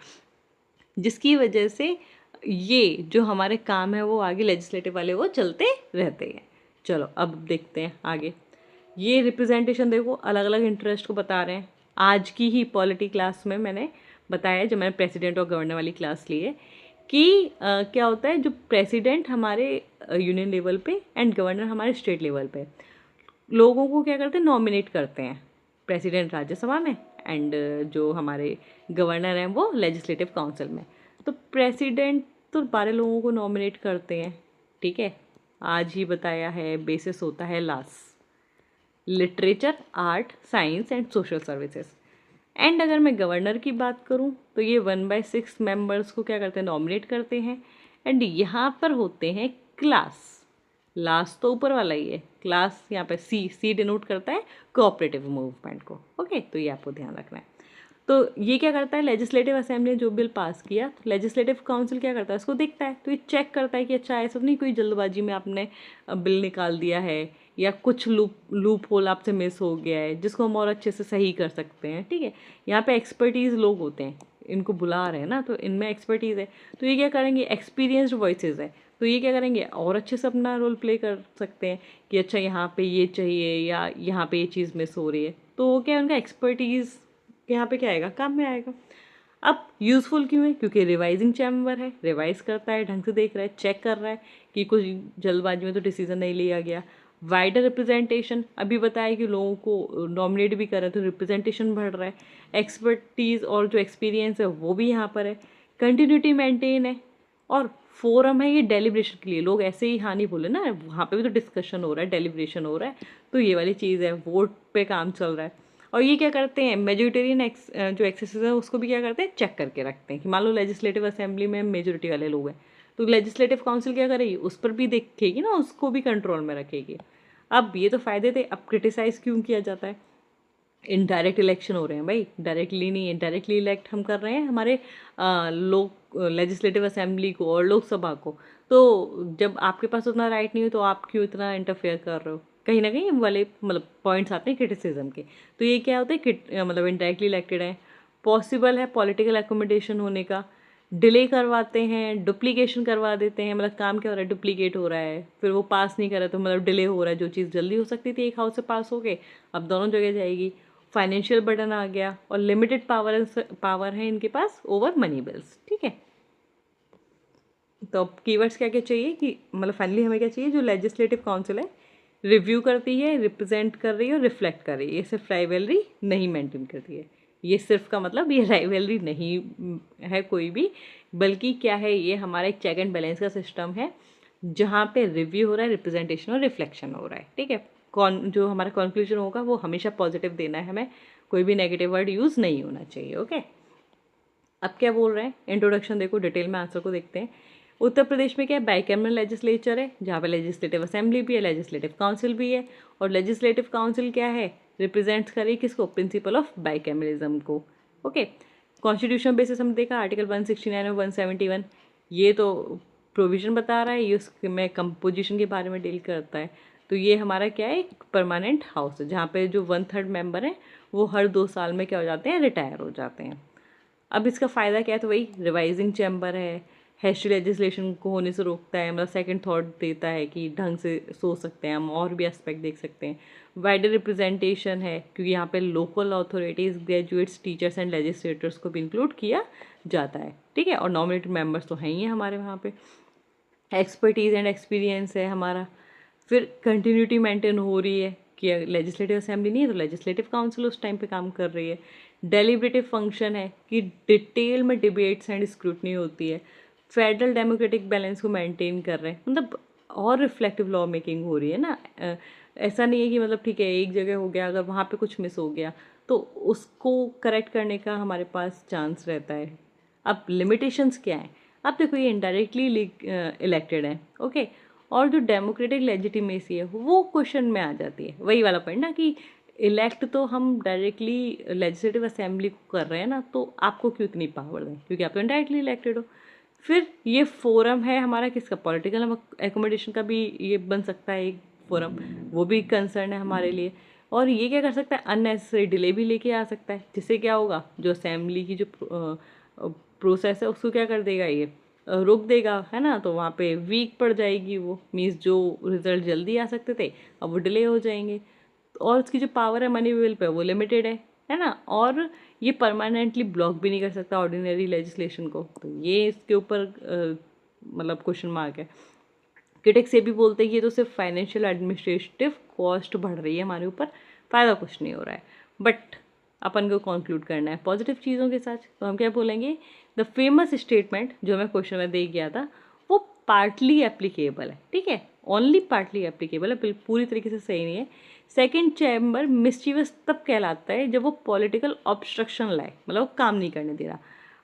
जिसकी वजह से ये जो हमारे काम है वो आगे लेजिस्लेटिव वाले वो चलते रहते हैं। चलो अब देखते हैं आगे। ये रिप्रेजेंटेशन देखो अलग अलग इंटरेस्ट को बता रहे हैं। आज की ही पॉलिटी क्लास में मैंने बताया, जब मैंने प्रेसिडेंट और गवर्नर वाली क्लास ली है, कि क्या होता है, जो प्रेसिडेंट हमारे यूनियन लेवल पे एंड गवर्नर हमारे स्टेट लेवल पे लोगों को क्या करते हैं, नॉमिनेट करते हैं। प्रेसिडेंट राज्यसभा में एंड जो हमारे गवर्नर हैं वो लेजिस्लेटिव काउंसिल में। तो प्रेसिडेंट तो 12 लोगों को नॉमिनेट करते हैं, ठीक है। आज ही बताया है, बेसिस होता है last literature, art, science and social services. And अगर मैं गवर्नर की बात करूं तो ये 1/6 मेंबर्स को क्या करते हैं, नॉमिनेट करते हैं। एंड यहाँ पर होते हैं क्लास, लास्ट तो ऊपर वाला ही है, क्लास यहाँ पे सी डिनोट करता है कोऑपरेटिव मूवमेंट को। ओके, तो ये आपको ध्यान रखना है। तो ये क्या करता है, लेजिस्लेटिव असेंबली ने जो बिल पास किया तो लेजिस्लेटिव काउंसिल क्या करता है, उसको देखता है, तो ये चेक करता है कि अच्छा ऐसा नहीं कोई जल्दबाजी में आपने बिल निकाल दिया है या कुछ लूप होल आपसे मिस हो गया है जिसको हम और अच्छे से सही कर सकते हैं। ठीक है, यहाँ पे एक्सपर्टीज़ लोग होते हैं, इनको बुला रहे हैं ना, तो इनमें एक्सपर्टीज़ है, तो ये क्या करेंगे, एक्सपीरियंस्ड वॉइसेस है, तो ये क्या करेंगे और अच्छे से अपना रोल प्ले कर सकते हैं कि अच्छा यहाँ पे ये चाहिए या यहाँ पे ये चीज़ मिस हो रही है, तो वो क्या उनका एक्सपर्टीज़ यहाँ पे क्या आएगा, काम में आएगा। अब यूज़फुल क्यों है, क्योंकि रिवाइजिंग चैम्बर है, रिवाइज करता है, ढंग से देख रहा है, चेक कर रहा है कि कुछ जल्दबाजी में तो डिसीजन नहीं लिया गया। वाइडर रिप्रेजेंटेशन, अभी बताया कि लोगों को नॉमिनेट भी कर रहे हैं तो रिप्रेजेंटेशन बढ़ रहा है। एक्सपर्टीज़ और जो एक्सपीरियंस है वो भी यहाँ पर है। कंटिन्यूटी मेंटेन है, और फोरम है ये डेलिब्रेशन के लिए, लोग ऐसे ही हाँ नहीं बोले ना, वहाँ पे भी तो डिस्कशन हो रहा है, डेलिब्रेशन हो रहा है, तो ये वाली चीज़ है, वोट पे काम चल रहा है। और ये क्या करते हैं, मेजोरिटेरियन जो एक्सेसेस है उसको भी क्या करते हैं, चेक करके रखते हैं कि मान लो लेजिस्लेटिव असेंबली में मेजोरिटी वाले लोग हैं तो लेजिस्लेटिव काउंसिल क्या करेगी, उस पर भी देखेगी ना, उसको भी कंट्रोल में रखेगी। अब ये तो फ़ायदे थे, अब क्रिटिसाइज़ क्यों किया जाता है, इनडायरेक्ट इलेक्शन हो रहे हैं भाई, डायरेक्टली नहीं, इनडायरेक्टली इलेक्ट हम कर रहे हैं हमारे लोग लेजिस्लेटिव असेंबली को और लोकसभा को, तो जब आपके पास उतना राइट नहीं हो तो आप क्यों इतना इंटरफेयर कर रहे हो, कहीं ना कहीं वाले मतलब पॉइंट्स आते हैं क्रिटिसिज्म के। तो ये क्या होता है, मतलब इनडायरेक्टली इलेक्टेड है, पॉसिबल है पॉलिटिकल एकोमोडेशन होने का, डिले करवाते हैं, डुप्लीकेशन करवा देते हैं, मतलब काम क्या हो रहा है, डुप्लीकेट हो रहा है, फिर वो पास नहीं कर रहा तो मतलब डिले हो रहा है, जो चीज़ जल्दी हो सकती थी एक हाउस से पास हो गए अब दोनों जगह जाएगी। फाइनेंशियल बर्डन आ गया, और लिमिटेड पावर है इनके पास ओवर मनी बिल्स। ठीक है, तो अब कीवर्ड्स क्या क्या चाहिए कि मतलब फाइनली हमें क्या चाहिए, जो लेजिस्लेटिव काउंसिल है रिव्यू करती है, रिप्रेजेंट कर रही है और रिफ्लेक्ट कर रही है, ये सिर्फ राइवलरी नहीं मेंटेन करती है। ये सिर्फ का मतलब ये राइवलरी नहीं है कोई भी, बल्कि क्या है, ये हमारा एक चेक एंड बैलेंस का सिस्टम है जहाँ पे रिव्यू हो रहा है, रिप्रेजेंटेशन और रिफ्लेक्शन हो रहा है। ठीक है, कौन जो हमारा कंक्लूजन होगा वो हमेशा पॉजिटिव देना है हमें, कोई भी नेगेटिव वर्ड यूज़ नहीं होना चाहिए। ओके, अब क्या बोल रहे हैं, इंट्रोडक्शन देखो, डिटेल में आंसर को देखते हैं। उत्तर प्रदेश में क्या है, बाइकैमरल लेजिस्लेचर है जहाँ पे लेजिस्लेटिव असेंबली भी है, लेजिस्लेटिव काउंसिल भी है, और लेजिस्लेटिव काउंसिल क्या है, रिप्रेजेंट्स करे किसको, प्रिंसिपल ऑफ बाइकैमरलिज्म को। ओके, कॉन्स्टिट्यूशन बेसिस हम देखा आर्टिकल 169 और 171, ये तो प्रोविजन बता रहा है, ये उसमें कंपोजिशन के बारे में डील करता है। तो ये हमारा क्या है, एक परमानेंट हाउस है जहाँ पे जो 1/3 मेंबर हैं वो हर 2 साल में क्या हो जाते हैं, रिटायर हो जाते हैं। अब इसका फ़ायदा क्या है, तो वही रिवाइजिंग चैम्बर है, हैशी लेजिस्लेशन को होने से रोकता है, मतलब सेकंड थॉट देता है कि ढंग से सोच सकते हैं हम, और भी एस्पेक्ट देख सकते हैं। वाइडर रिप्रेजेंटेशन है क्योंकि यहाँ पे local authorities, graduates, teachers and legislators को भी इंक्लूड किया जाता है। ठीक है, और नॉमिनेटेड मेंबर्स तो हैं ही हैं हमारे वहाँ पे। एक्सपर्टीज़ एंड एक्सपीरियंस है हमारा। फिर कंटिन्यूटी मेंटेन हो रही है कि लेजिस्लेटिव असेंबली नहीं है तो लेजिस्लेटिव काउंसिल उस टाइम पे काम कर रही है। डेलिब्रेटिव फंक्शन है कि डिटेल में डिबेट्स एंड स्क्रूटनी होती है। फेडरल डेमोक्रेटिक बैलेंस को मेंटेन कर रहे हैं, मतलब और रिफ्लेक्टिव लॉ मेकिंग हो रही है ना। ऐसा नहीं है कि मतलब ठीक है एक जगह हो गया, अगर वहाँ पे कुछ मिस हो गया तो उसको करेक्ट करने का हमारे पास चांस रहता है। अब लिमिटेशंस क्या है, अब देखो ये इनडायरेक्टली इलेक्टेड है, ओके, और जो डेमोक्रेटिक लेजिटिमेसी है वो क्वेश्चन में आ जाती है। वही वाला पॉइंट ना कि इलेक्ट तो हम डायरेक्टली लेजिस्लेटिव असेंबली को कर रहे हैं ना, तो आपको क्यों इतनी पावर दें, क्योंकि आप तो इनडायरेक्टली इलेक्टेड हो। फिर ये फोरम है हमारा किसका, पॉलिटिकल एकोमोडेशन का भी ये बन सकता है एक फोरम, वो भी कंसर्न है हमारे लिए। और ये क्या कर सकता है, अननेसेसरी डिले भी लेके आ सकता है, जिससे क्या होगा, जो असेंबली की जो प्रोसेस है उसको क्या कर देगा, ये रोक देगा, है ना। तो वहाँ पे वीक पड़ जाएगी वो, मीन्स जो रिजल्ट जल्दी आ सकते थे अब वो डिले हो जाएंगे। और उसकी जो पावर है मनी विल पे वो लिमिटेड है ना। और ये परमानेंटली ब्लॉक भी नहीं कर सकता ऑर्डिनरी लेजिस्लेशन को, तो ये इसके ऊपर मतलब क्वेश्चन मार्क है। क्रिटिक्स ये भी बोलते हैं कि ये तो सिर्फ फाइनेंशियल एडमिनिस्ट्रेटिव कॉस्ट बढ़ रही है हमारे ऊपर, फ़ायदा कुछ नहीं हो रहा है। बट अपन को कंक्लूड करना है पॉजिटिव चीज़ों के साथ, तो हम क्या बोलेंगे, द फेमस स्टेटमेंट जो मैं क्वेश्चन में दे गया था वो पार्टली एप्लीकेबल है। ठीक है, ओनली पार्टली एप्लीकेबल है, पूरी तरीके से सही नहीं है। सेकेंड चैम्बर मिस्चीवस तब कहलाता है जब वो पॉलिटिकल ऑब्स्ट्रक्शन लाए, मतलब वो काम नहीं करने दे रहा,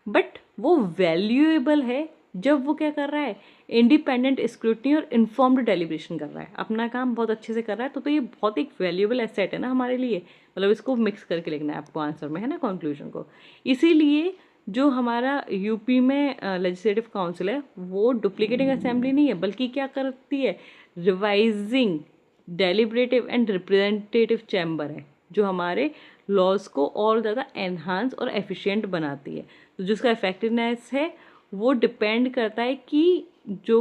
बट वो वैल्यूएबल है जब वो क्या कर रहा है, इंडिपेंडेंट स्क्रूटनी और इन्फॉर्म्ड डेलिब्रेशन कर रहा है, अपना काम बहुत अच्छे से कर रहा है, तो ये बहुत एक वैल्यूएबल एसेट है ना हमारे लिए। मतलब इसको मिक्स करके लिखना है आपको आंसर में, है ना, कंक्लूजन को। इसीलिए जो हमारा यूपी में लेजिस्लेटिव काउंसिल है वो डुप्लीकेटिंग असेंबली नहीं है, बल्कि क्या करती है, revising deliberative and representative chamber है, जो हमारे लॉज को और ज़्यादा एनहांस और एफिशिएंट बनाती है। तो जिसका इफेक्टिवनेस है वो डिपेंड करता है कि जो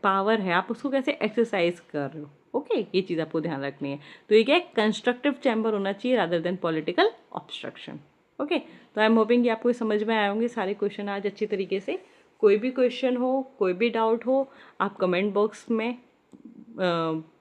पावर है आप उसको कैसे एक्सरसाइज कर रहे हो। ओके, ये चीज़ आपको ध्यान रखनी है। तो ये क्या है, कंस्ट्रक्टिव चैम्बर होना चाहिए rather than political obstruction. Okay, तो आई एम होपिंग कि आपको समझ में आए होंगे सारे क्वेश्चन आज अच्छी तरीके से। कोई भी क्वेश्चन हो, कोई भी डाउट हो, आप कमेंट बॉक्स में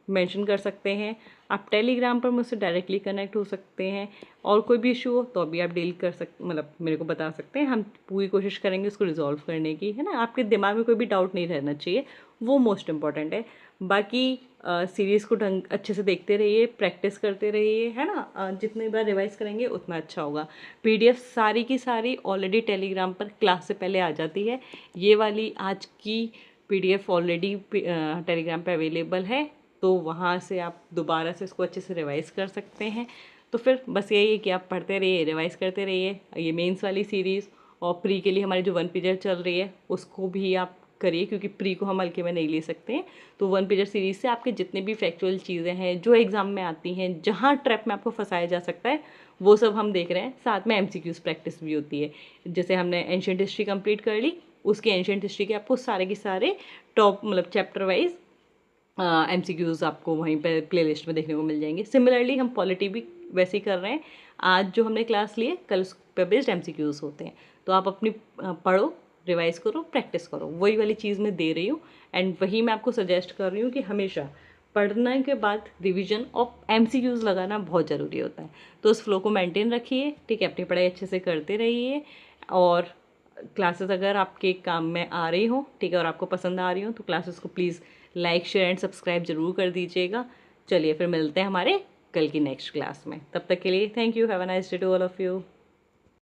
मेंशन कर सकते हैं। आप टेलीग्राम पर मुझसे डायरेक्टली कनेक्ट हो सकते हैं, और कोई भी इशू हो तो अभी आप डील कर मतलब मेरे को बता सकते हैं। हम पूरी कोशिश करेंगे उसको रिजॉल्व करने की, है ना। आपके दिमाग में कोई भी डाउट नहीं रहना चाहिए, वो मोस्ट इम्पॉर्टेंट है। बाकी सीरीज़ को ढंग अच्छे से देखते रहिए, प्रैक्टिस करते रहिए, है ना। जितनी बार रिवाइज करेंगे उतना अच्छा होगा। पीडीएफ सारी की सारी ऑलरेडी टेलीग्राम पर क्लास से पहले आ जाती है। ये वाली आज की पीडीएफ ऑलरेडी टेलीग्राम पे अवेलेबल है, तो वहाँ से आप दोबारा से इसको अच्छे से रिवाइज़ कर सकते हैं। तो फिर बस यही है कि आप पढ़ते रहिए, रिवाइज़ करते रहिए। ये मेंस वाली सीरीज़ और प्री के लिए हमारी जो 1 पेजर चल रही है उसको भी आप करिए, क्योंकि प्री को हम हल्के में नहीं ले सकते हैं। तो 1 पेजर सीरीज़ से आपके जितने भी फैक्चुअल चीज़ें हैं जो एग्ज़ाम में आती हैं, जहाँ ट्रैप में आपको फंसाया जा सकता है, वो सब हम देख रहे हैं। साथ में एमसीक्यूज़ प्रैक्टिस भी होती है। जैसे हमने एंशिएंट हिस्ट्री कंप्लीट कर ली, उसके एंशिएंट हिस्ट्री के आपको सारे के सारे टॉप मतलब चैप्टर वाइज एमसीक्यूज़ आपको वहीं पे प्लेलिस्ट में देखने को मिल जाएंगे। सिमिलरली हम पॉलिटी भी वैसे ही कर रहे हैं। आज जो हमने क्लास लिए, कल उस पे बेस्ड एमसीक्यूज़ होते हैं। तो आप अपनी पढ़ो, रिवाइज करो, प्रैक्टिस करो, वही वाली चीज़ मैं दे रही हूँ। एंड वही मैं आपको सजेस्ट कर रही हूँ कि हमेशा पढ़ने के बाद रिवीजन और एमसीक्यूज़ लगाना बहुत ज़रूरी होता है। तो उस फ्लो को मेंटेन रखिए, ठीक है, अपनी पढ़ाई अच्छे से करते रहिए। और क्लासेस अगर आपके काम में आ रही हो, ठीक है, और आपको पसंद आ रही हो, तो क्लासेस को please like, share and subscribe जरूर कर दीजिएगा। चलिए फिर मिलते हैं हमारे कल की नेक्स्ट क्लास में। तब तक के लिए thank you, have a nice day to all of you.